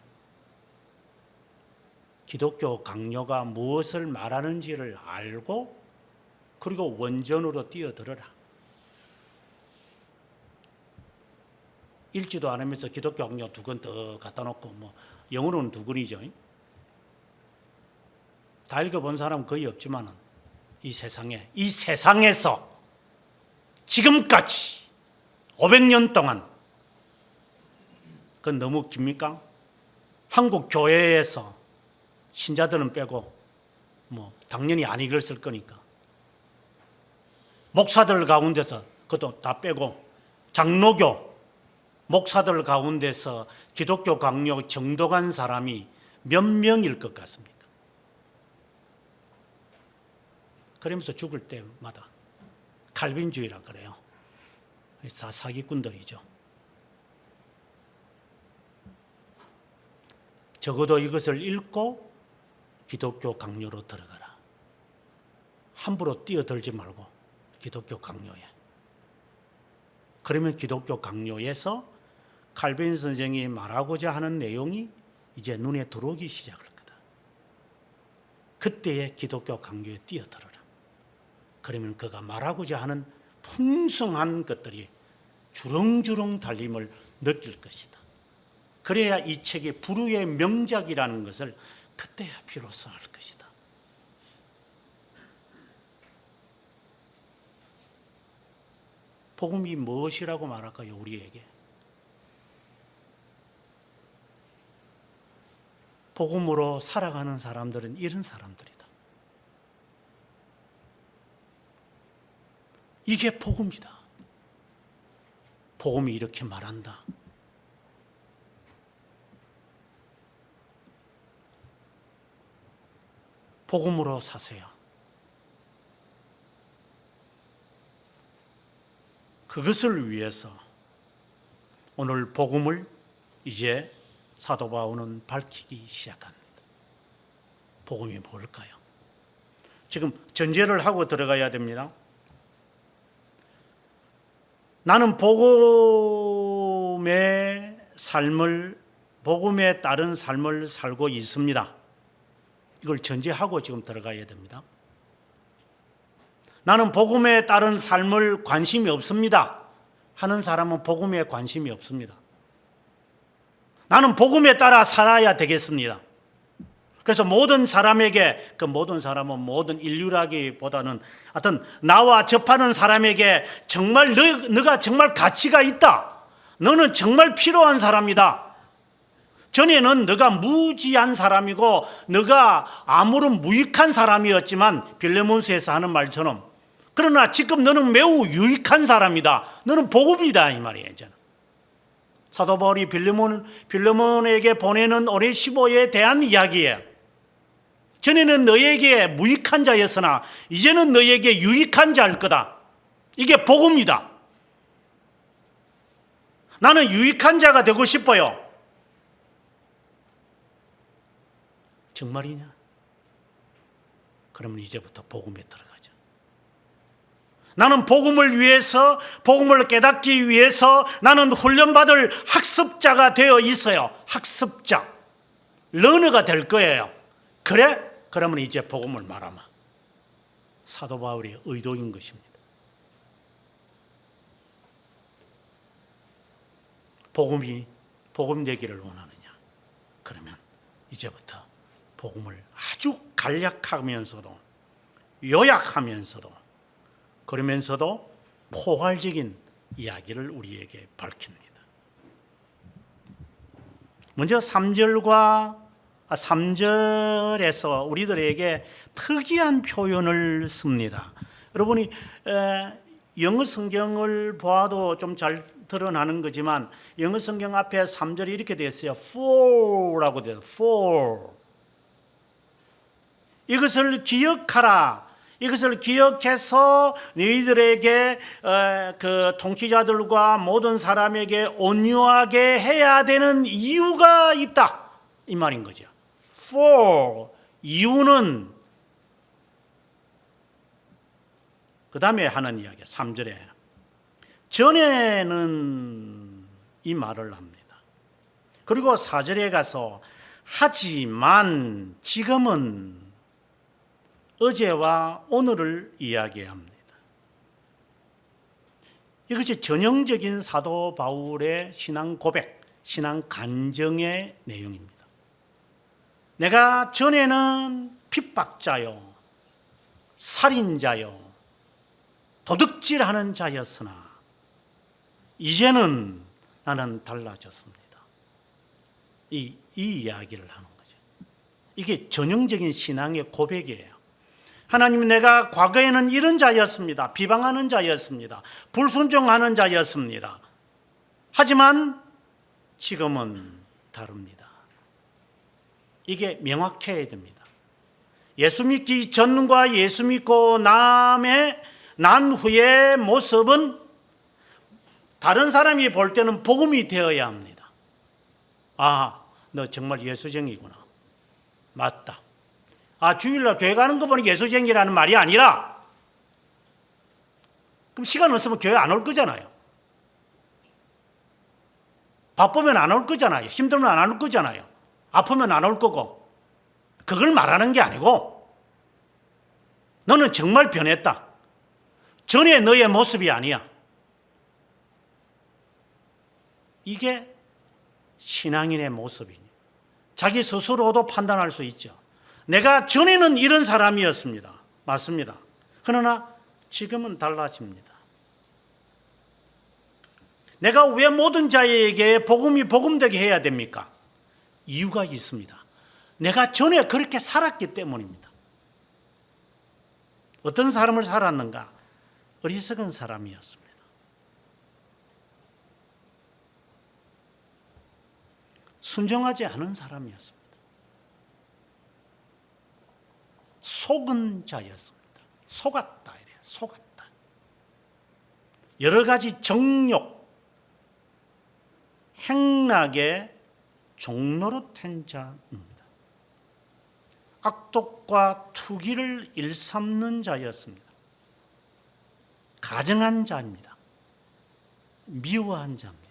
기독교 강요가 무엇을 말하는지를 알고 그리고 원전으로 뛰어들어라. 읽지도 않으면서 기독교 강요 2권 더 갖다 놓고 뭐 영어로는 2권이죠. 다 읽어본 사람은 거의 없지만 이 세상에서 지금까지 500년 동안 그건 너무 깁니까? 한국 교회에서 신자들은 빼고 뭐 당연히 안 읽었을 거니까 목사들 가운데서 그것도 다 빼고 장로교 목사들 가운데서 기독교 강요 정독한 사람이 몇 명일 것 같습니까? 그러면서 죽을 때마다 칼빈주의라 그래요. 사기꾼들이죠. 적어도 이것을 읽고 기독교 강요로 들어가라. 함부로 뛰어들지 말고 기독교 강요에. 그러면 기독교 강요에서 칼빈 선생이 말하고자 하는 내용이 이제 눈에 들어오기 시작할 거다. 그때의 기독교 강요에 뛰어들어라. 그러면 그가 말하고자 하는 풍성한 것들이 주렁주렁 달림을 느낄 것이다. 그래야 이 책이 불후의 명작이라는 것을 그때야 비로소 알 것이다. 복음이 무엇이라고 말할까요, 우리에게? 복음으로 살아가는 사람들은 이런 사람들이다. 이게 복음이다. 복음이 이렇게 말한다. 복음으로 사세요. 그것을 위해서 오늘 복음을 이제 사도 바울은 밝히기 시작합니다. 복음이 뭘까요? 지금 전제를 하고 들어가야 됩니다. 나는 복음의 삶을, 복음에 따른 삶을 살고 있습니다. 이걸 전제하고 지금 들어가야 됩니다. 나는 복음에 따른 삶을 관심이 없습니다 하는 사람은 복음에 관심이 없습니다. 나는 복음에 따라 살아야 되겠습니다. 그래서 모든 사람에게, 그 모든 사람은 모든 인류라기보다는 하여튼 나와 접하는 사람에게 정말 너가 정말 가치가 있다, 너는 정말 필요한 사람이다. 전에는 너가 무지한 사람이고 너가 아무런 무익한 사람이었지만 빌레몬서에서 하는 말처럼, 그러나 지금 너는 매우 유익한 사람이다, 너는 복음이다, 이 말이에요. 저는 사도 바울이 빌레몬에게 보내는 오네시모에 대한 이야기예요. 전에는 너에게 무익한 자였으나 이제는 너에게 유익한 자일 거다. 이게 복음이다. 나는 유익한 자가 되고 싶어요. 정말이냐? 그러면 이제부터 복음에 들어가자. 나는 복음을 위해서, 복음을 깨닫기 위해서 나는 훈련받을 학습자가 되어 있어요. 학습자, 러너가 될 거예요. 그래? 그러면 이제 복음을 말하마. 사도 바울의 의도인 것입니다. 복음 되기를 원하느냐? 그러면 이제부터 복음을 아주 간략하면서도 요약하면서도 그러면서도 포괄적인 이야기를 우리에게 밝힙니다. 먼저 3절에서 우리들에게 특이한 표현을 씁니다. 여러분이 영어 성경을 보아도 좀 잘 드러나는 거지만 영어 성경 앞에 3절이 이렇게 되어 있어요. for라고 되어 있어요. for. 이것을 기억하라. 이것을 기억해서 너희들에게 그 통치자들과 모든 사람에게 온유하게 해야 되는 이유가 있다, 이 말인 거죠. for, 이유는 그 다음에 하는 이야기야. 3절에 전에는 이 말을 합니다. 그리고 4절에 가서 하지만 지금은 어제와 오늘을 이야기합니다. 이것이 전형적인 사도 바울의 신앙 고백, 신앙 간증의 내용입니다. 내가 전에는 핍박자요, 살인자요, 도둑질하는 자였으나 이제는 나는 달라졌습니다. 이 이야기를 하는 거죠. 이게 전형적인 신앙의 고백이에요. 하나님, 내가 과거에는 이런 자였습니다. 비방하는 자였습니다. 불순종하는 자였습니다. 하지만 지금은 다릅니다. 이게 명확해야 됩니다. 예수 믿기 전과 예수 믿고 난 후의 모습은 다른 사람이 볼 때는 복음이 되어야 합니다. 아, 너 정말 예수쟁이구나. 맞다. 아, 주일날 교회 가는 거 보니 예수쟁이라는 말이 아니라, 그럼 시간 없으면 교회 안 올 거잖아요. 바쁘면 안 올 거잖아요. 힘들면 안 올 거잖아요. 아프면 안 올 거고. 그걸 말하는 게 아니고, 너는 정말 변했다. 전에 너의 모습이 아니야. 이게 신앙인의 모습이니 자기 스스로도 판단할 수 있죠. 내가 전에는 이런 사람이었습니다. 맞습니다. 그러나 지금은 달라집니다. 내가 왜 모든 자에게 복음이 복음되게 해야 됩니까? 이유가 있습니다. 내가 전에 그렇게 살았기 때문입니다. 어떤 사람을 살았는가? 어리석은 사람이었습니다. 순종하지 않은 사람이었습니다. 속은 자였습니다. 속았다 이래요. 속았다. 여러 가지 정욕, 행락의 종노릇한 자입니다. 악독과 투기를 일삼는 자였습니다. 가증한 자입니다. 미워한 자입니다.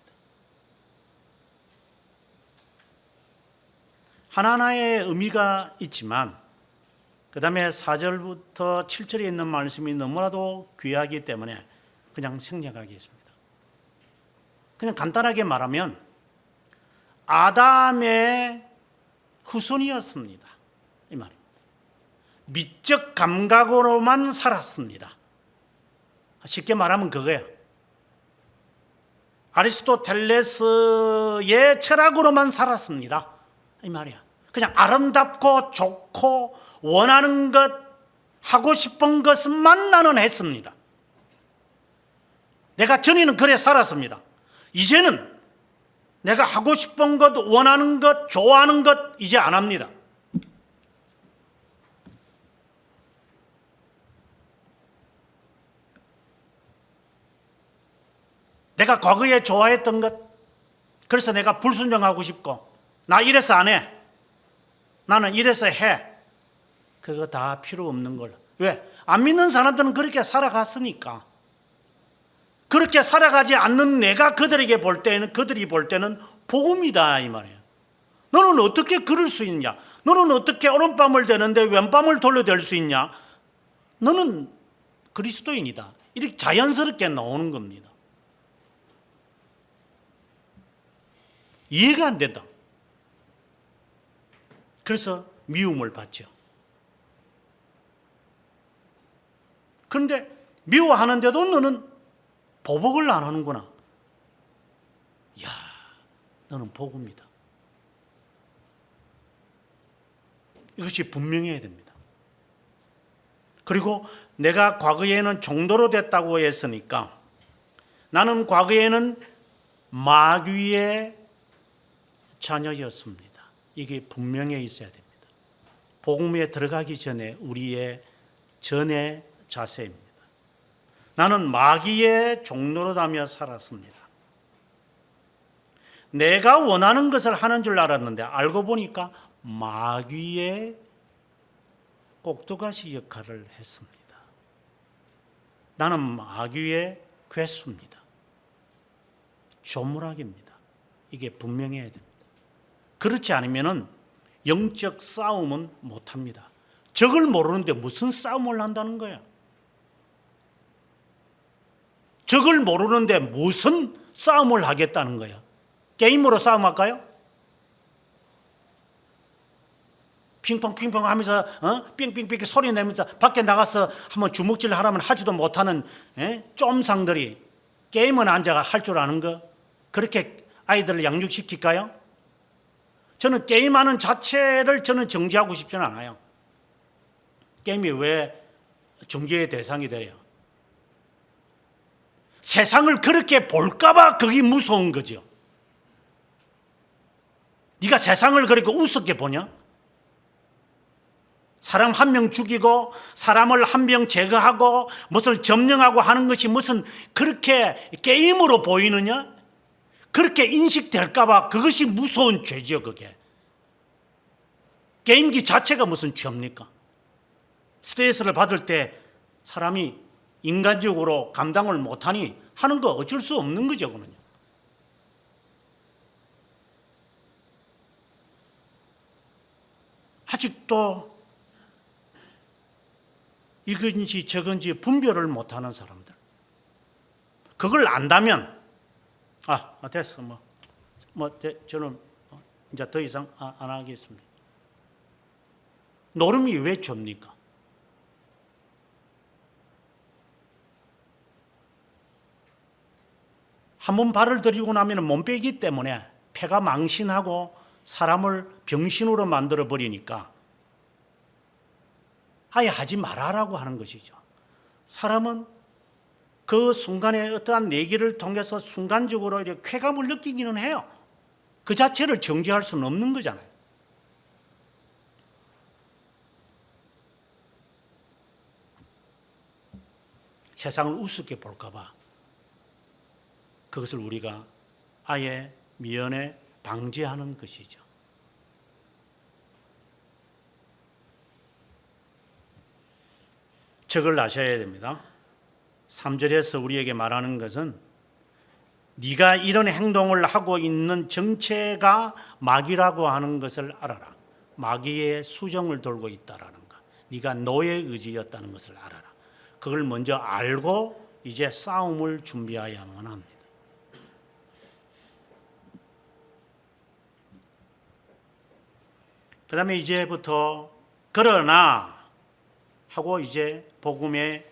하나하나의 의미가 있지만 그 다음에 4절부터 7절에 있는 말씀이 너무나도 귀하기 때문에 그냥 생략하겠습니다. 그냥 간단하게 말하면 아담의 후손이었습니다, 이 말입니다. 미적 감각으로만 살았습니다. 쉽게 말하면 그거예요. 아리스토텔레스의 철학으로만 살았습니다, 이 말이야. 그냥 아름답고 좋고 원하는 것, 하고 싶은 것만 나는 했습니다. 내가 전에는 그래 살았습니다. 이제는 내가 하고 싶은 것, 원하는 것, 좋아하는 것 이제 안 합니다. 내가 과거에 좋아했던 것, 그래서 내가 불순종하고 싶고, 나 이래서 안 해, 나는 이래서 해, 그거 다 필요 없는 걸. 왜? 안 믿는 사람들은 그렇게 살아갔으니까. 그렇게 살아가지 않는 내가 그들이 볼 때는 복음이다, 이 말이에요. 너는 어떻게 그럴 수 있냐? 너는 어떻게 오른밤을 대는데 왼밤을 돌려댈 수 있냐? 너는 그리스도인이다, 이렇게 자연스럽게 나오는 겁니다. 이해가 안 된다. 그래서 미움을 받죠. 그런데 미워하는데도 너는 보복을 안 하는구나. 이야, 너는 복음이다. 이것이 분명해야 됩니다. 그리고 내가 과거에는 종도로 됐다고 했으니까 나는 과거에는 마귀의 자녀였습니다. 이게 분명해 있어야 됩니다. 복음에 들어가기 전에 우리의 전의 자세입니다. 나는 마귀의 종노릇하며 살았습니다. 내가 원하는 것을 하는 줄 알았는데 알고 보니까 마귀의 꼭두가시 역할을 했습니다. 나는 마귀의 괴수입니다. 조물락입니다. 이게 분명해야 됩니다. 그렇지 않으면 영적 싸움은 못합니다. 적을 모르는데 무슨 싸움을 한다는 거야? 적을 모르는데 무슨 싸움을 하겠다는 거야? 게임으로 싸움할까요? 핑퐁 하면서 삥삥삥 소리 내면서 밖에 나가서 한번 주먹질 하라면 하지도 못하는 쫌상들이 게임은 앉아가 할 줄 아는 거? 그렇게 아이들을 양육시킬까요? 저는 게임하는 자체를 저는 정지하고 싶지는 않아요. 게임이 왜 정죄의 대상이 돼요? 세상을 그렇게 볼까봐 그게 무서운 거죠. 네가 세상을 그렇게 우습게 보냐? 사람 한 명 죽이고 사람을 한 명 제거하고 무엇을 점령하고 하는 것이 무슨 그렇게 게임으로 보이느냐? 그렇게 인식될까봐 그것이 무서운 죄죠. 그게 게임기 자체가 무슨 죄입니까? 스트레스를 받을 때 사람이 인간적으로 감당을 못하니 하는 거 어쩔 수 없는 거죠. 그거는요. 아직도 이건지 저건지 분별을 못하는 사람들, 그걸 안다면 됐어, 저는 이제 더 이상 안 하겠습니다. 노름이 왜 줍니까? 한번 발을 들이고 나면 몸빼기 때문에 폐가 망신하고 사람을 병신으로 만들어 버리니까 아예 하지 말아라고 하는 것이죠. 사람은 그 순간에 어떠한 내기를 통해서 순간적으로 이렇게 쾌감을 느끼기는 해요. 그 자체를 정지할 수는 없는 거잖아요. 세상을 우습게 볼까봐 그것을 우리가 아예 미연에 방지하는 것이죠. 적을 아셔야 됩니다. 3절에서 우리에게 말하는 것은 네가 이런 행동을 하고 있는 정체가 마귀라고 하는 것을 알아라. 마귀의 수정을 돌고 있다라는 것. 네가 너의 의지였다는 것을 알아라. 그걸 먼저 알고 이제 싸움을 준비해야만 합니다. 그 다음에 이제부터 그러나 하고 이제 복음의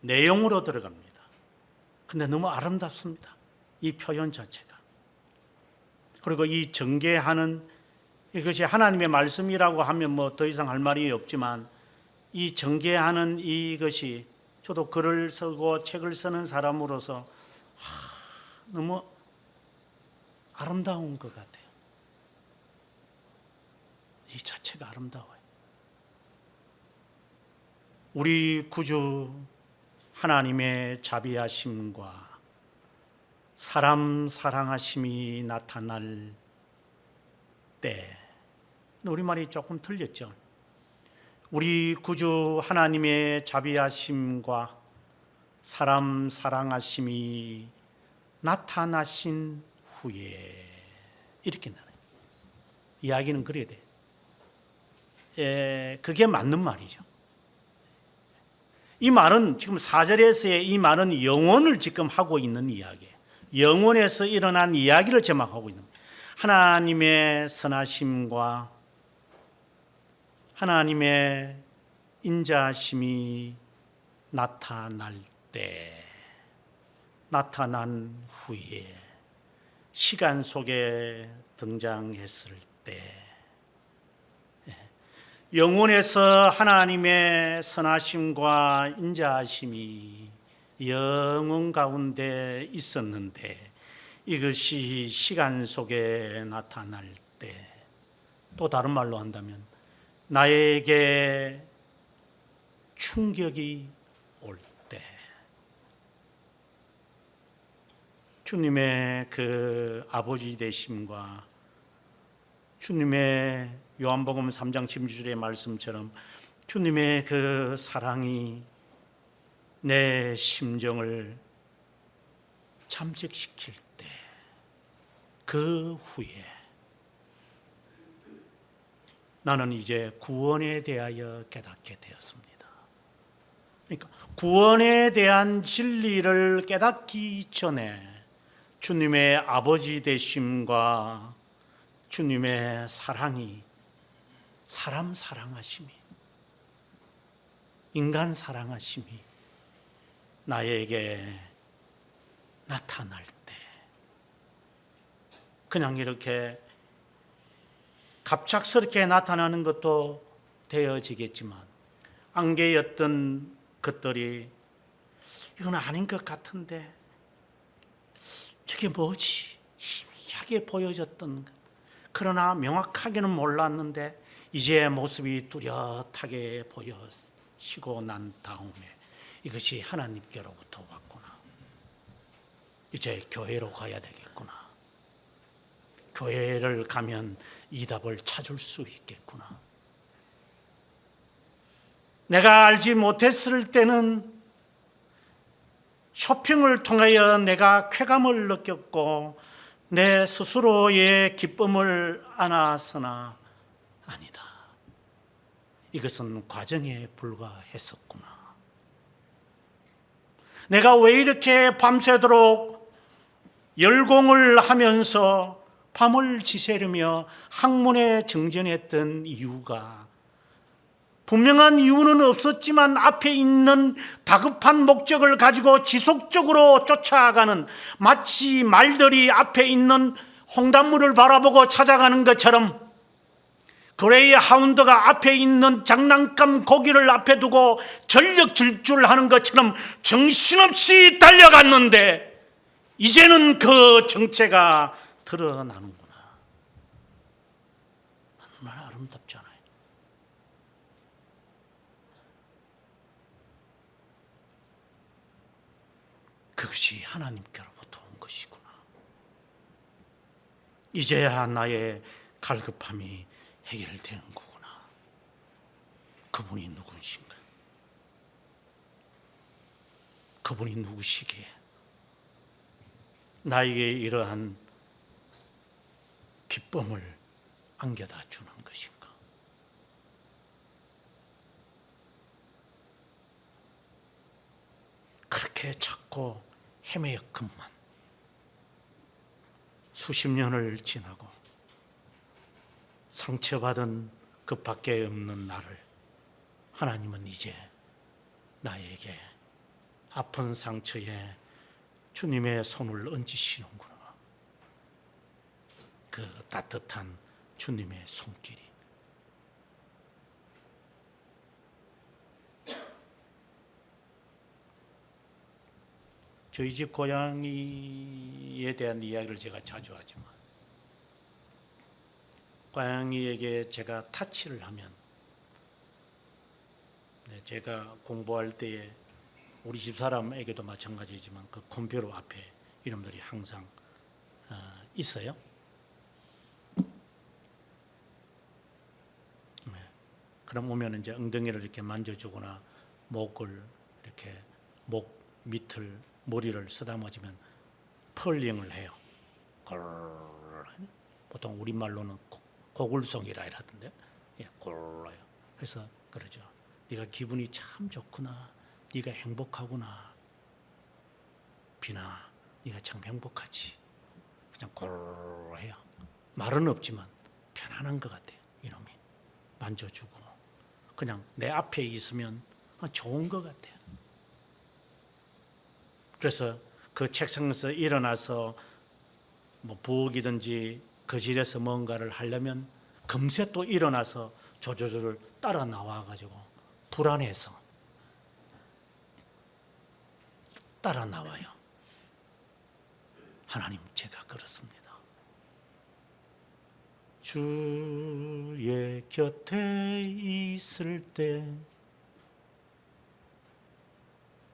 내용으로 들어갑니다. 근데 너무 아름답습니다. 이 표현 자체가. 그리고 이 전개하는 이것이 하나님의 말씀이라고 하면 뭐 더 이상 할 말이 없지만 이 전개하는 이것이 저도 글을 쓰고 책을 쓰는 사람으로서 너무 아름다운 것 같아요. 이 자체가 아름다워요. 우리 구주 하나님의 자비하심과 사람 사랑하심이 나타날 때, 우리말이 조금 틀렸죠. 우리 구주 하나님의 자비하심과 사람 사랑하심이 나타나신 후에 이렇게 나와요. 이야기는 그래야 돼. 그게 맞는 말이죠. 이 말은 지금 4절에서의 이 말은 영혼을 지금 하고 있는 이야기예요. 영혼에서 일어난 이야기를 제목하고 있는 거예요. 하나님의 선하심과 하나님의 인자하심이 나타날 때, 나타난 후에, 시간 속에 등장했을 때, 영혼에서 하나님의 선하심과 인자하심이 영혼 가운데 있었는데 이것이 시간 속에 나타날 때, 또 다른 말로 한다면 나에게 충격이 올 때, 주님의 그 아버지 되심과 주님의 요한복음 3장 16절의 말씀처럼 주님의 그 사랑이 내 심정을 잠식시킬 때, 그 후에 나는 이제 구원에 대하여 깨닫게 되었습니다. 그러니까 구원에 대한 진리를 깨닫기 전에 주님의 아버지 되심과 주님의 사랑이, 사람 사랑하심이, 인간 사랑하심이 나에게 나타날 때, 그냥 이렇게 갑작스럽게 나타나는 것도 되어지겠지만 안개였던 것들이 이건 아닌 것 같은데 저게 뭐지? 희미하게 보여졌던 것. 그러나 명확하게는 몰랐는데 이제 모습이 뚜렷하게 보여지고 난 다음에 이것이 하나님께로부터 왔구나. 이제 교회로 가야 되겠구나. 교회를 가면 이 답을 찾을 수 있겠구나. 내가 알지 못했을 때는 쇼핑을 통하여 내가 쾌감을 느꼈고 내 스스로의 기쁨을 안았으나 아니다. 이것은 과정에 불과했었구나. 내가 왜 이렇게 밤새도록 열공을 하면서 밤을 지새우며 학문에 정진했던 이유가 분명한 이유는 없었지만 앞에 있는 다급한 목적을 가지고 지속적으로 쫓아가는, 마치 말들이 앞에 있는 홍단물을 바라보고 찾아가는 것처럼 그레이 하운드가 앞에 있는 장난감 고기를 앞에 두고 전력 질주하는 것처럼 정신없이 달려갔는데 이제는 그 정체가 드러나는구나. 얼마나 아름답지 않아요? 그것이 하나님께로부터 온 것이구나. 이제야 나의 갈급함이 해결되는 거구나. 그분이 누구신가? 그분이 누구시기에 나에게 이러한 기쁨을 안겨다 주는 것인가? 그렇게 찾고 헤매였건만 수십 년을 지나고 상처받은 그 밖에 없는 나를 하나님은 이제 나에게 아픈 상처에 주님의 손을 얹으시는구나. 그 따뜻한 주님의 손길이. 저희 집 고양이에 대한 이야기를 제가 자주 하지만, 고양이에게 제가 타치를 하면, 제가 공부할 때에 우리 집 사람에게도 마찬가지지만 그 컴퓨터 앞에 이름들이 항상 있어요. 그럼 오면 이제 엉덩이를 이렇게 만져주거나 목을 이렇게 목 밑을 머리를 쓰다듬으면 펄링을 해요. 보통 우리말로는 고글송이라 하던데, 골라요. 그래서 그러죠. 네가 기분이 참 좋구나. 네가 행복하구나. 비나, 네가 참 행복하지. 그냥 골해요. 말은 없지만 편안한 것 같아요. 이놈이 만져주고 그냥 내 앞에 있으면 좋은 것 같아요. 그래서 그 책상에서 일어나서 뭐 부엌이든지 거실에서 뭔가를 하려면 금세 또 일어나서 조조조를 따라 나와가지고 불안해서 따라 나와요. 하나님, 제가 그렇습니다. 주의 곁에 있을 때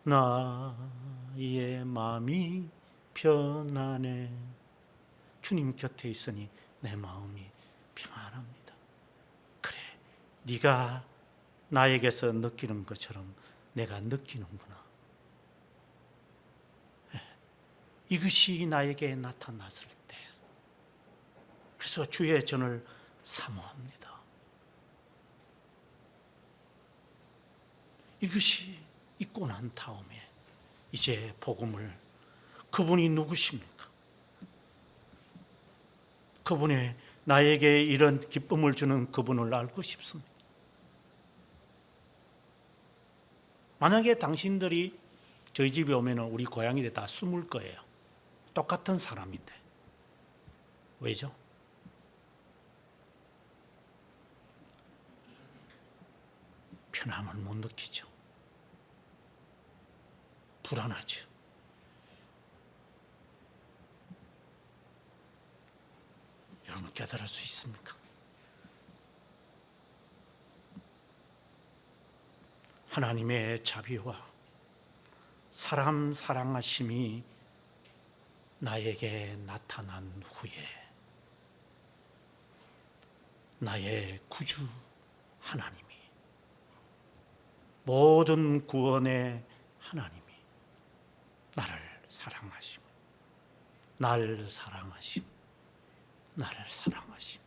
나의 마음이 편안해. 주님 곁에 있으니 내 마음이 평안합니다. 그래, 네가 나에게서 느끼는 것처럼 내가 느끼는구나. 이것이 나에게 나타났을 때, 그래서 주의 전을 사모합니다. 이것이 있고 난 다음에 이제 복음을, 그분이 누구십니까? 그분의 나에게 이런 기쁨을 주는 그분을 알고 싶습니다. 만약에 당신들이 저희 집에 오면 우리 고양이들 다 숨을 거예요. 똑같은 사람인데. 왜죠? 편함을 못 느끼죠. 불안하죠. 여러분 깨달을 수 있습니까? 하나님의 자비와 사람 사랑하심이 나에게 나타난 후에 나의 구주 하나님이, 모든 구원의 하나님이 나를 사랑하심, 나를 사랑하심, 나를 사랑하심.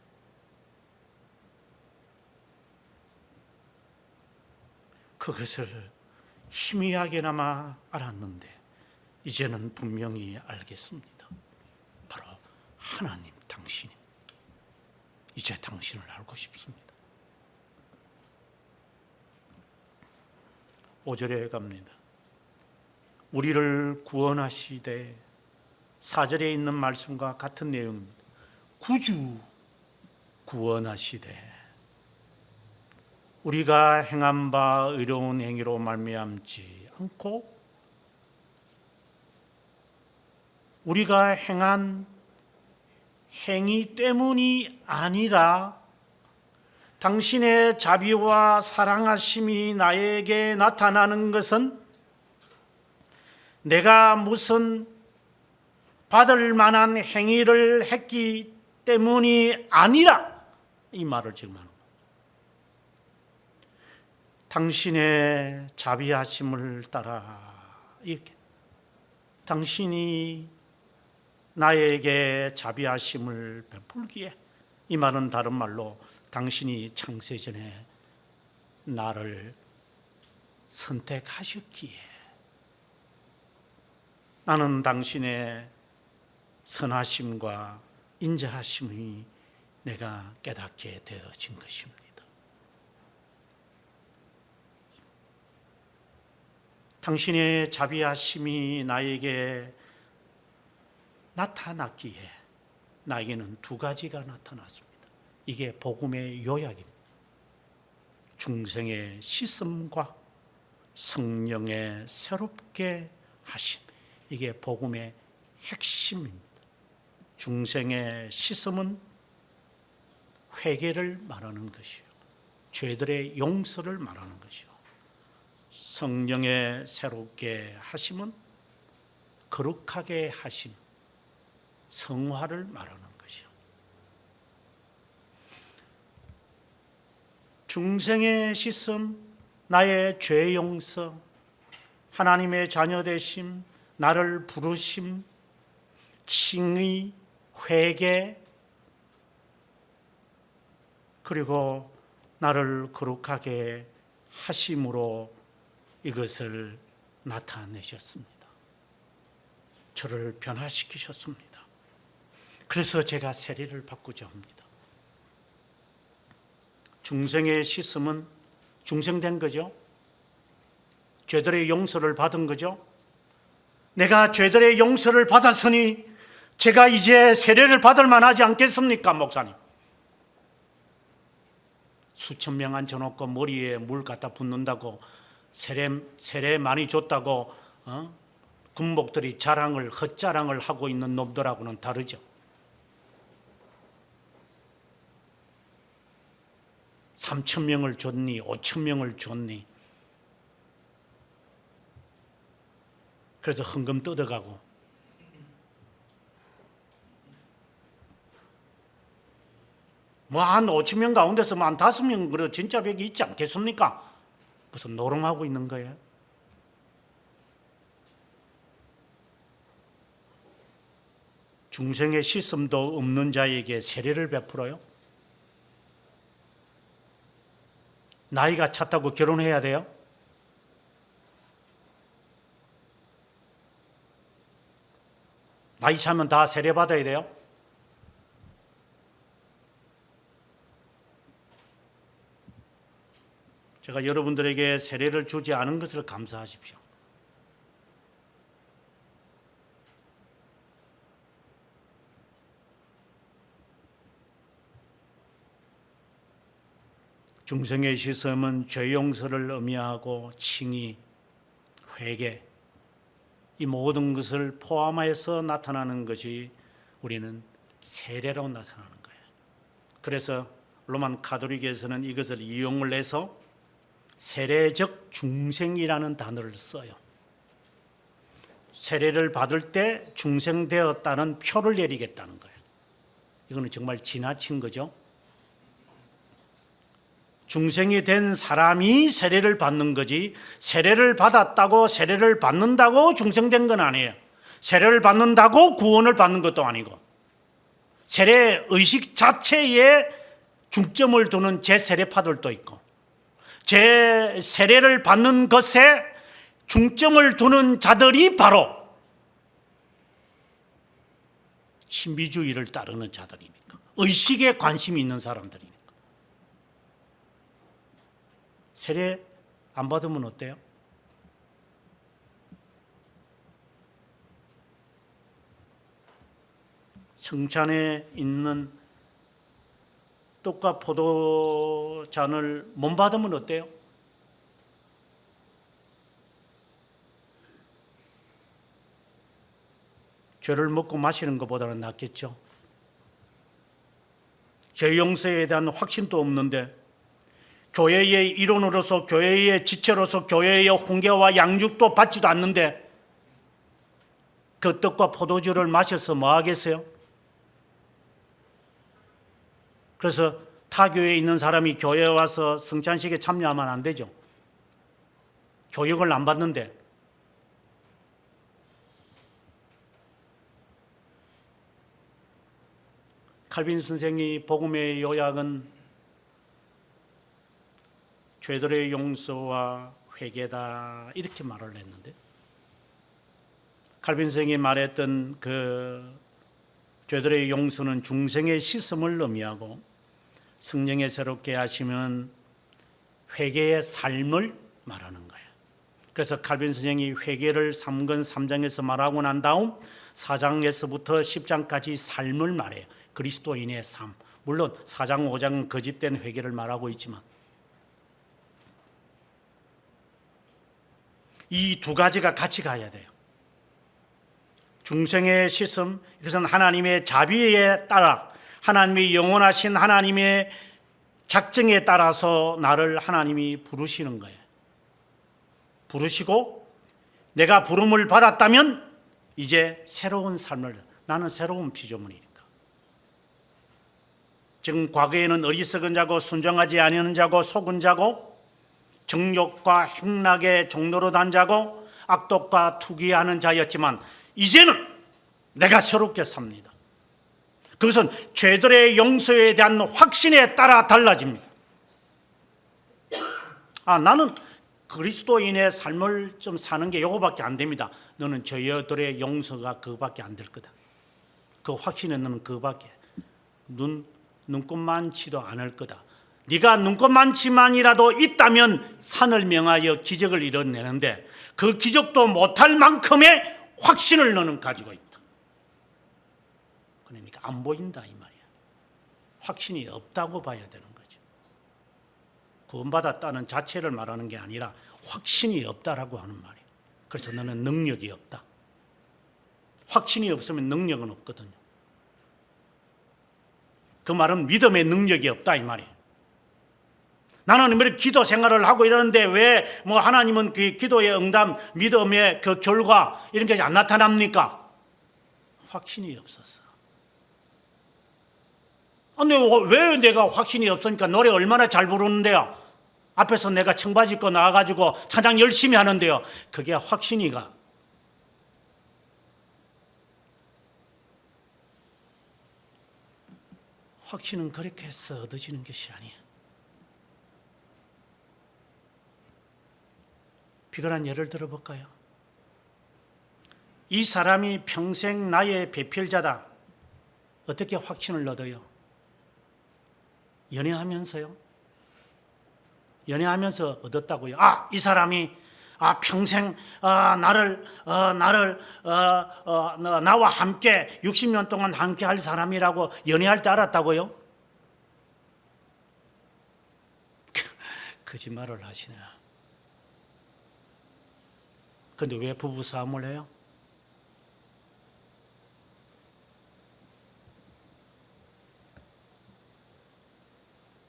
그것을 희미하게나마 알았는데 이제는 분명히 알겠습니다. 바로 하나님 당신이, 이제 당신을 알고 싶습니다. 5절에 갑니다. 우리를 구원하시되, 4절에 있는 말씀과 같은 내용입니다. 구주 구원하시되, 우리가 행한 바 의로운 행위로 말미암지 않고 우리가 행한 행위 때문이 아니라 당신의 자비와 사랑하심이 나에게 나타나는 것은 내가 무슨 받을 만한 행위를 했기 때문이 아니라, 이 말을 지금 하는 거예요. 당신의 자비하심을 따라 이렇게 당신이 나에게 자비하심을 베풀기에, 이 말은 다른 말로 당신이 창세전에 나를 선택하셨기에 나는 당신의 선하심과 인자하심이 내가 깨닫게 되어진 것입니다. 당신의 자비하심이 나에게 나타났기에 나에게는 두 가지가 나타났습니다. 이게 복음의 요약입니다. 중생의 씻음과 성령의 새롭게 하심. 이게 복음의 핵심입니다. 중생의 씻음은 회개를 말하는 것이요, 죄들의 용서를 말하는 것이요, 성령의 새롭게 하심은 거룩하게 하심, 성화를 말하는 것이요. 중생의 씻음, 나의 죄 용서, 하나님의 자녀 되심, 나를 부르심, 칭의, 회개, 그리고 나를 거룩하게 하심으로 이것을 나타내셨습니다. 저를 변화시키셨습니다. 그래서 제가 세례를 받고자 합니다. 중생의 씻음은 중생된 거죠. 죄들의 용서를 받은 거죠. 내가 죄들의 용서를 받았으니 제가 이제 세례를 받을 만하지 않겠습니까, 목사님? 수천 명 앉혀놓고 머리에 물 갖다 붓는다고 세례 많이 줬다고 군복들이 헛자랑을 하고 있는 놈들하고는 다르죠. 3천 명을 줬니 5천 명을 줬니, 그래서 헌금 뜯어가고 뭐 한 5천 명 가운데서 한 5명 그래 진짜 백이 있지 않겠습니까? 무슨 노름하고 있는 거예요? 중생의 씻음도 없는 자에게 세례를 베풀어요? 나이가 찼다고 결혼해야 돼요? 나이 차면 다 세례 받아야 돼요? 제가 여러분들에게 세례를 주지 않은 것을 감사하십시오. 중생의 씻음은 죄 용서를 의미하고 칭의, 회개, 이 모든 것을 포함해서 나타나는 것이 우리는 세례로 나타나는 거예요. 그래서 로만 가톨릭에서는 이것을 이용을 해서 세례적 중생이라는 단어를 써요. 세례를 받을 때 중생되었다는 표를 내리겠다는 거예요. 이거는 정말 지나친 거죠. 중생이 된 사람이 세례를 받는 거지, 세례를 받았다고 세례를 받는다고 중생된 건 아니에요. 세례를 받는다고 구원을 받는 것도 아니고, 세례 의식 자체에 중점을 두는 재세례파들도 있고, 제 세례를 받는 것에 중점을 두는 자들이 바로 신비주의를 따르는 자들이니까, 의식에 관심이 있는 사람들이니까. 세례 안 받으면 어때요? 성찬에 있는 떡과 포도잔을 못 받으면 어때요? 죄를 먹고 마시는 것보다는 낫겠죠. 죄 용서에 대한 확신도 없는데, 교회의 일원으로서, 교회의 지체로서, 교회의 훈계와 양육도 받지도 않는데 그 떡과 포도주를 마셔서 뭐 하겠어요? 그래서 타 교회에 있는 사람이 교회에 와서 성찬식에 참여하면 안 되죠. 교육을 안 받는데. 칼빈 선생이 복음의 요약은 죄들의 용서와 회개다 이렇게 말을 했는데, 칼빈 선생이 말했던 그 죄들의 용서는 중생의 씻음을 의미하고 성령의 새롭게 하시면 회개의 삶을 말하는 거예요. 그래서 칼빈 선생이 회개를 3권 3장에서 말하고 난 다음 4장에서부터 10장까지 삶을 말해요. 그리스도인의 삶. 물론 4장 5장은 거짓된 회개를 말하고 있지만 이 두 가지가 같이 가야 돼요. 중생의 씻음, 이것은 하나님의 자비에 따라 하나님의 영원하신 하나님의 작정에 따라서 나를 하나님이 부르시는 거예요. 부르시고 내가 부름을 받았다면 이제 새로운 삶을, 나는 새로운 피조물이니까. 지금 과거에는 어리석은 자고 순종하지 아니하는 자고 속은 자고 정욕과 행락의 종로로 단 자고 악독과 투기하는 자였지만 이제는 내가 새롭게 삽니다. 그것은 죄들의 용서에 대한 확신에 따라 달라집니다. 나는 그리스도인의 삶을 좀 사는 게 이거밖에 안 됩니다. 너는 죄들의 용서가 그거밖에 안 될 거다. 그 확신에 너는 그거밖에 눈꼽만치도 않을 거다. 네가 눈꼽만치만이라도 있다면 산을 명하여 기적을 이뤄내는데 그 기적도 못할 만큼의 확신을 너는 가지고 있다. 그러니까 안 보인다 이 말이야. 확신이 없다고 봐야 되는 거죠. 구원받았다는 자체를 말하는 게 아니라 확신이 없다라고 하는 말이에요. 그래서 너는 능력이 없다. 확신이 없으면 능력은 없거든요. 그 말은 믿음의 능력이 없다 이 말이에요. 나는 왜 기도 생활을 하고 이러는데 왜 뭐 하나님은 그 기도의 응답, 믿음의 그 결과 이런 게 안 나타납니까? 확신이 없었어. 근데 왜 내가 확신이 없으니까 노래 얼마나 잘 부르는데요? 앞에서 내가 청바지 입고 나와가지고 찬양 열심히 하는데요. 그게 확신이가. 확신은 그렇게 해서 얻어지는 것이 아니야. 비근한 예를 들어볼까요? 이 사람이 평생 나의 배필자다. 어떻게 확신을 얻어요? 연애하면서요. 연애하면서 얻었다고요. 이 사람이 평생 나와 함께 60년 동안 함께 할 사람이라고 연애할 때 알았다고요? 거짓말을 하시네. 근데 왜 부부싸움을 해요?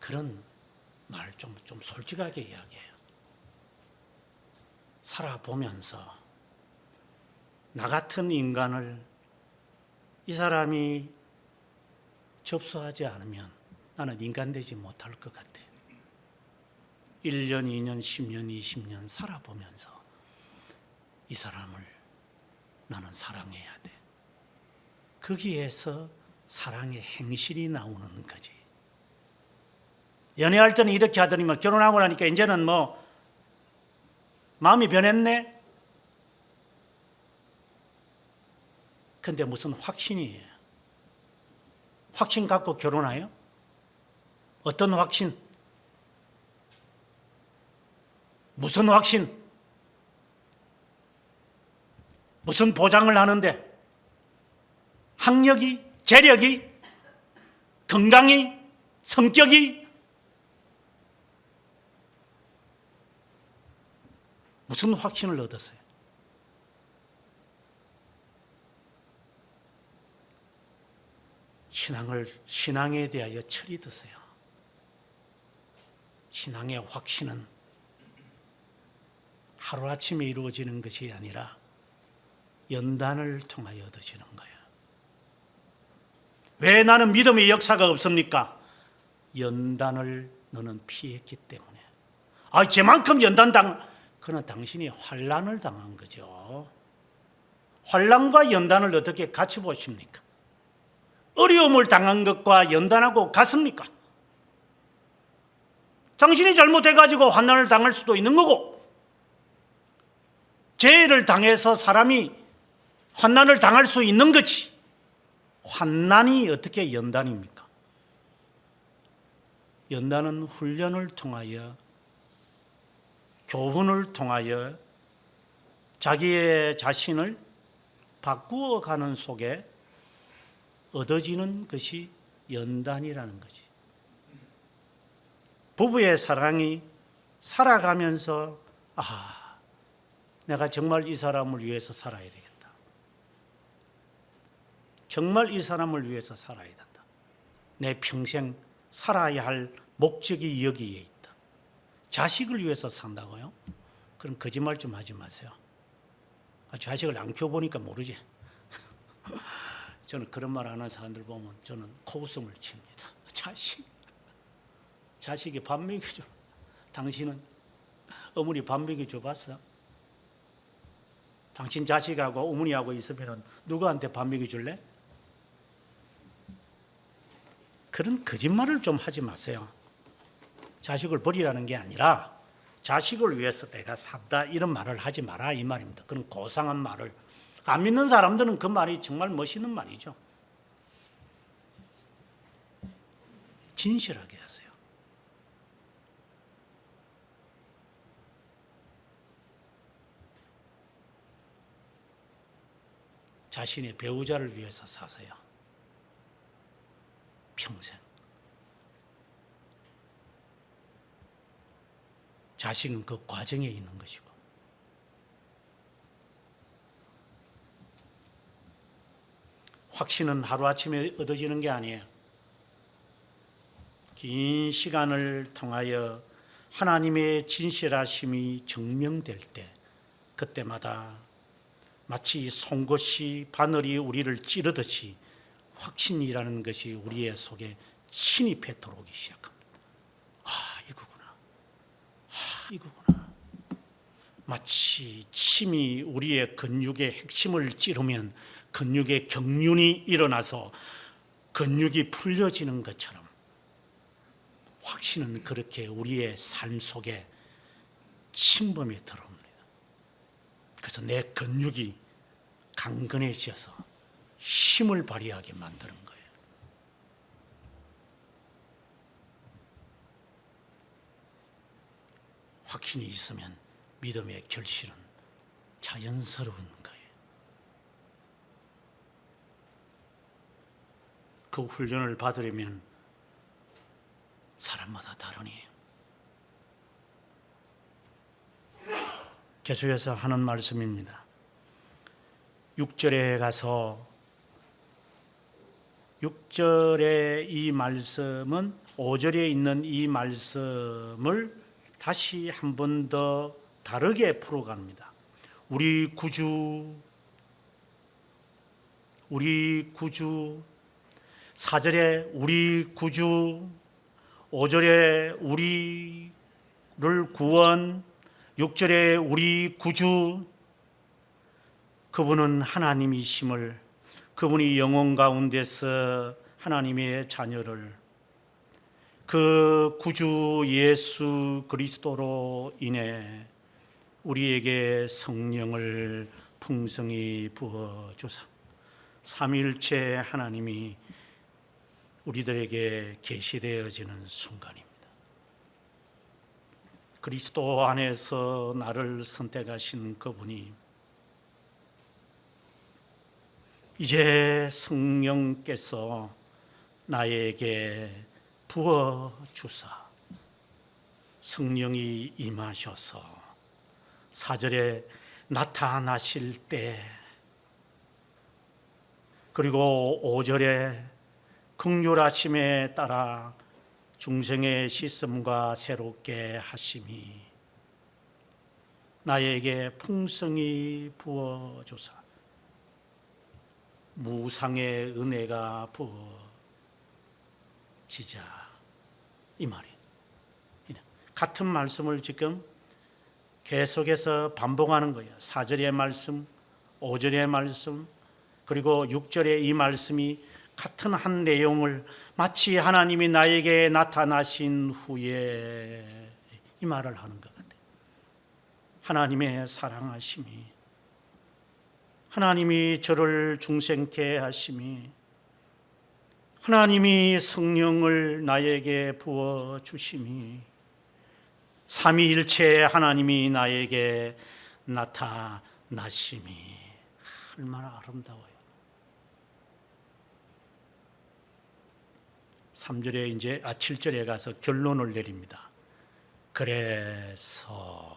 그런 말 좀 솔직하게 이야기해요. 살아보면서 나 같은 인간을 이 사람이 접수하지 않으면 나는 인간 되지 못할 것 같아. 1년, 2년, 10년, 20년 살아보면서 이 사람을 나는 사랑해야 돼. 거기에서 사랑의 행실이 나오는 거지. 연애할 때는 이렇게 하더니만 결혼하고 나니까 이제는 뭐 마음이 변했네. 근데 무슨 확신이에요? 확신 갖고 결혼해요? 어떤 확신? 무슨 확신? 무슨 보장을 하는데? 학력이? 재력이? 건강이? 성격이? 무슨 확신을 얻었어요? 신앙에 대하여 철이 드세요. 신앙의 확신은 하루아침에 이루어지는 것이 아니라 연단을 통하여 얻어지는 거예요. 왜 나는 믿음의 역사가 없습니까? 연단을 너는 피했기 때문에. 쟤만큼 그는 당신이 환난을 당한 거죠. 환난과 연단을 어떻게 같이 보십니까? 어려움을 당한 것과 연단하고 같습니까? 당신이 잘못해가지고 환난을 당할 수도 있는 거고, 죄를 당해서 사람이 환난을 당할 수 있는 거지. 환난이 어떻게 연단입니까? 연단은 훈련을 통하여, 교훈을 통하여 자기의 자신을 바꾸어가는 속에 얻어지는 것이 연단이라는 거지. 부부의 사랑이 살아가면서 내가 정말 이 사람을 위해서 살아야 되겠다. 정말 이 사람을 위해서 살아야 된다. 내 평생 살아야 할 목적이 여기에 있다. 자식을 위해서 산다고요? 그럼 거짓말 좀 하지 마세요. 자식을 안 키워보니까 모르지. 저는 그런 말 하는 사람들 보면 저는 코웃음을 칩니다. 자식이 밥 먹여줘. 당신은 어머니 밥 먹여줘 봤어? 당신 자식하고 어머니하고 있으면 누구한테 밥 먹여줄래? 그런 거짓말을 좀 하지 마세요. 자식을 버리라는 게 아니라 자식을 위해서 내가 산다 이런 말을 하지 마라 이 말입니다. 그런 고상한 말을. 안 믿는 사람들은 그 말이 정말 멋있는 말이죠. 진실하게 하세요. 자신의 배우자를 위해서 사세요. 평생. 자식은 그 과정에 있는 것이고. 확신은 하루아침에 얻어지는 게 아니에요. 긴 시간을 통하여 하나님의 진실하심이 증명될 때, 그때마다 마치 송곳이 바늘이 우리를 찌르듯이 확신이라는 것이 우리의 속에 침입해 들어오기 시작합니다. 이거구나. 마치 침이 우리의 근육의 핵심을 찌르면 근육의 경륜이 일어나서 근육이 풀려지는 것처럼 확신은 그렇게 우리의 삶 속에 침범해 들어옵니다. 그래서 내 근육이 강건해져서 힘을 발휘하게 만드는 거예요. 확신이 있으면 믿음의 결실은 자연스러운 거예요. 그 훈련을 받으려면 사람마다 다르니 계속해서 하는 말씀입니다. 6절에 가서 6절의 이 말씀은 5절에 있는 이 말씀을 다시 한 번 더 다르게 풀어갑니다. 우리 구주 4절에 우리 구주, 5절에 우리를 구원, 6절에 우리 구주, 그분은 하나님이심을, 그분이 영혼 가운데서 하나님의 자녀를 그 구주 예수 그리스도로 인해 우리에게 성령을 풍성히 부어주사 삼위일체 하나님이 우리들에게 계시되어지는 순간입니다. 그리스도 안에서 나를 선택하신 그분이 이제 성령께서 나에게 부어주사 성령이 임하셔서 4절에 나타나실 때, 그리고 5절에 긍휼하심에 따라 중생의 씻음과 새롭게 하심이 나에게 풍성히 부어주사 무상의 은혜가 부어지자, 이 말이 같은 말씀을 지금 계속해서 반복하는 거예요. 4절의 말씀, 5절의 말씀, 그리고 6절의 이 말씀이 같은 한 내용을 마치 하나님이 나에게 나타나신 후에 이 말을 하는 것 같아요. 하나님의 사랑하심이 하나님이 저를 중생케 하심이, 하나님이 성령을 나에게 부어 주심이, 삼위일체 하나님이 나에게 나타나심이 얼마나 아름다워요. 7절에 가서 결론을 내립니다. 그래서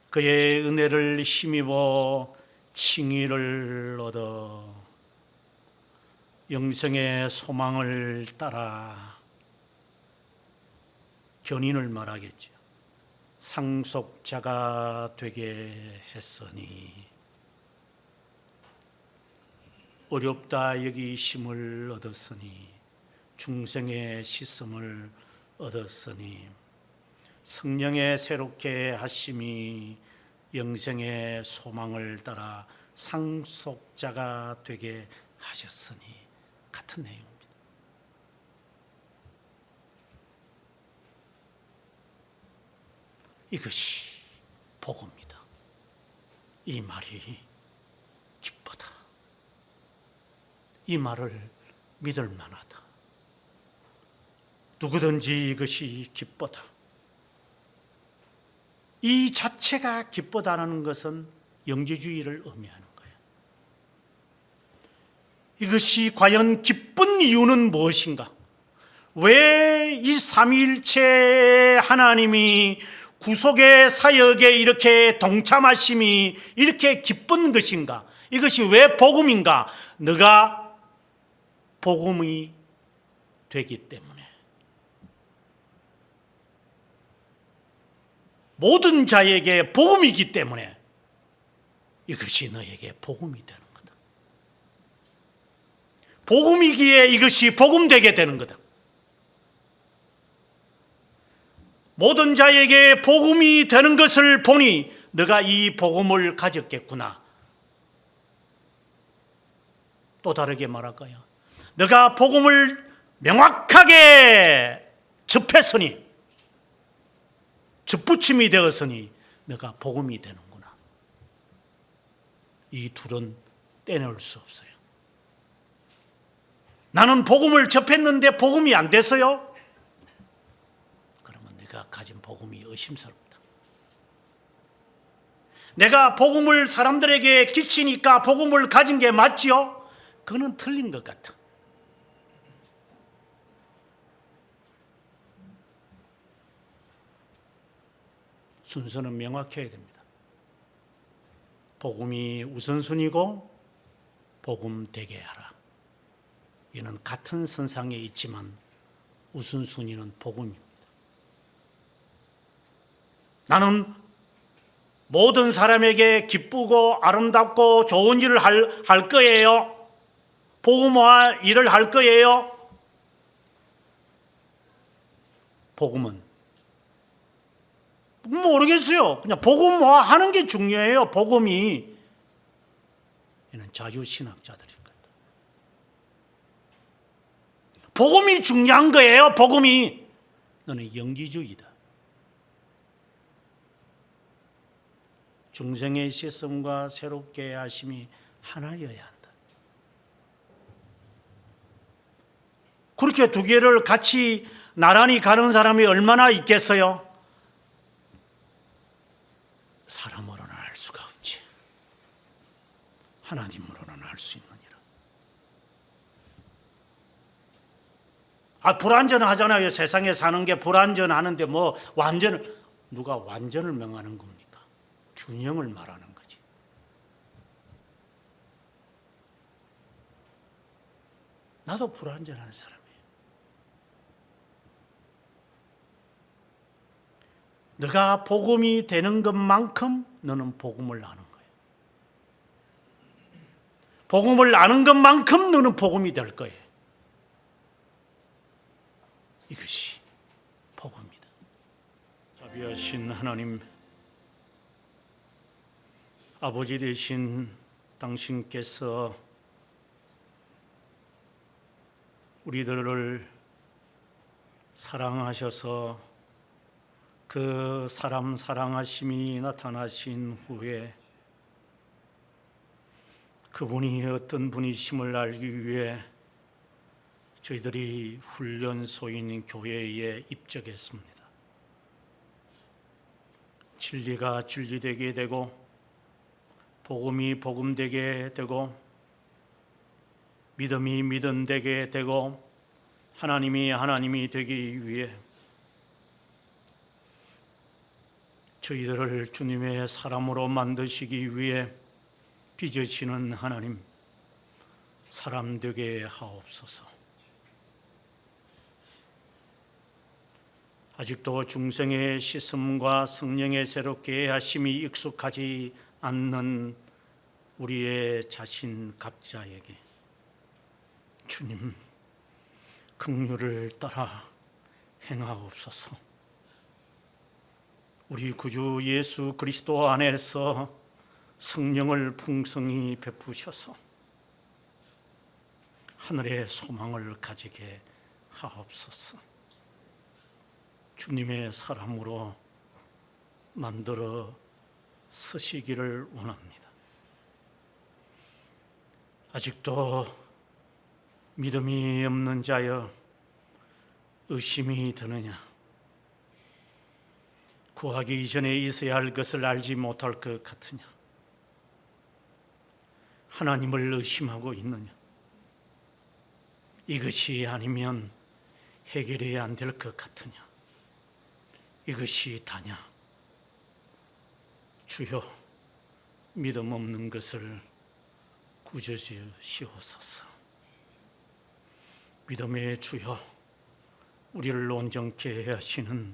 그의 은혜를 힘입어 칭의를 얻어 영생의 소망을 따라 견인을 말하겠죠. 상속자가 되게 했으니 어렵다 여기심을 얻었으니 중생의 씻음을 얻었으니 성령의 새롭게 하심이 영생의 소망을 따라 상속자가 되게 하셨으니 같은 내용입니다. 이것이 복음이다. 이 말이 기쁘다. 이 말을 믿을 만하다. 누구든지 이것이 기쁘다. 이 자체가 기쁘다는 것은 영지주의를 의미하는 거예요. 이것이 과연 기쁜 이유는 무엇인가? 왜 이 삼위일체 하나님이 구속의 사역에 이렇게 동참하심이 이렇게 기쁜 것인가? 이것이 왜 복음인가? 너가 복음이 되기 때문에. 모든 자에게 복음이기 때문에 이것이 너에게 복음이 되는 거다. 복음이기에 이것이 복음되게 되는 거다. 모든 자에게 복음이 되는 것을 보니 너가 이 복음을 가졌겠구나. 또 다르게 말할까요? 너가 복음을 명확하게 접했으니, 접붙임이 되었으니 너가 복음이 되는구나. 이 둘은 떼낼 수 없어요. 나는 복음을 접했는데 복음이 안 됐어요? 그러면 네가 가진 복음이 의심스럽다. 내가 복음을 사람들에게 끼치니까 복음을 가진 게 맞지요? 그거는 틀린 것 같아. 순서는 명확해야 됩니다. 복음이 우선순위고 복음 되게 하라. 이는 같은 선상에 있지만 우선순위는 복음입니다. 나는 모든 사람에게 기쁘고 아름답고 좋은 일을 할 거예요. 복음화 일을 할 거예요. 복음은 모르겠어요. 그냥 복음화 하는 게 중요해요. 복음이. 이는 자유신학자들일 거다. 복음이 중요한 거예요. 복음이. 너는 영지주의다. 중생의 씻음과 새롭게 하심이 하나여야 한다. 그렇게 두 개를 같이 나란히 가는 사람이 얼마나 있겠어요? 사람으로는 알 수가 없지. 하나님으로는 알 수 있느니라. 불완전하잖아요. 세상에 사는 게 불완전하는데 뭐 누가 완전을 명하는 겁니까? 균형을 말하는 거지. 나도 불완전한 사람이에요. 너가 복음이 되는 것만큼 너는 복음을 아는 거예요. 복음을 아는 것만큼 너는 복음이 될 거예요. 이것이 복음이다. 자비하신 하나님, 아버지 되신 당신께서 우리들을 사랑하셔서 그 사랑하심이 나타나신 후에 그분이 어떤 분이심을 알기 위해 저희들이 훈련소인 교회에 입적했습니다. 진리가 진리되게 되고 복음이 복음되게 되고 믿음이 믿음되게 되고 하나님이 하나님이 되기 위해 저희들을 주님의 사람으로 만드시기 위해 빚으시는 하나님, 사람 되게 하옵소서. 아직도 중생의 씻음과 성령의 새롭게 하심이 익숙하지 않는 우리의 자신 각자에게 주님 긍휼을 따라 행하옵소서. 우리 구주 예수 그리스도 안에서 성령을 풍성히 베푸셔서 하늘의 소망을 가지게 하옵소서. 주님의 사람으로 만들어 서시기를 원합니다. 아직도 믿음이 없는 자여 의심이 드느냐? 구하기 이전에 있어야 할 것을 알지 못할 것 같으냐? 하나님을 의심하고 있느냐? 이것이 아니면 해결이 안 될 것 같으냐? 이것이 다냐? 주여, 믿음 없는 것을 구져주시옵소서. 믿음의 주여, 우리를 온전케 하시는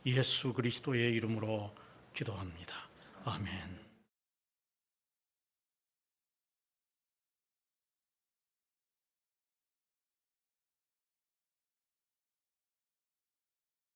예수 그리스도의 이름으로 기도합니다. 아멘.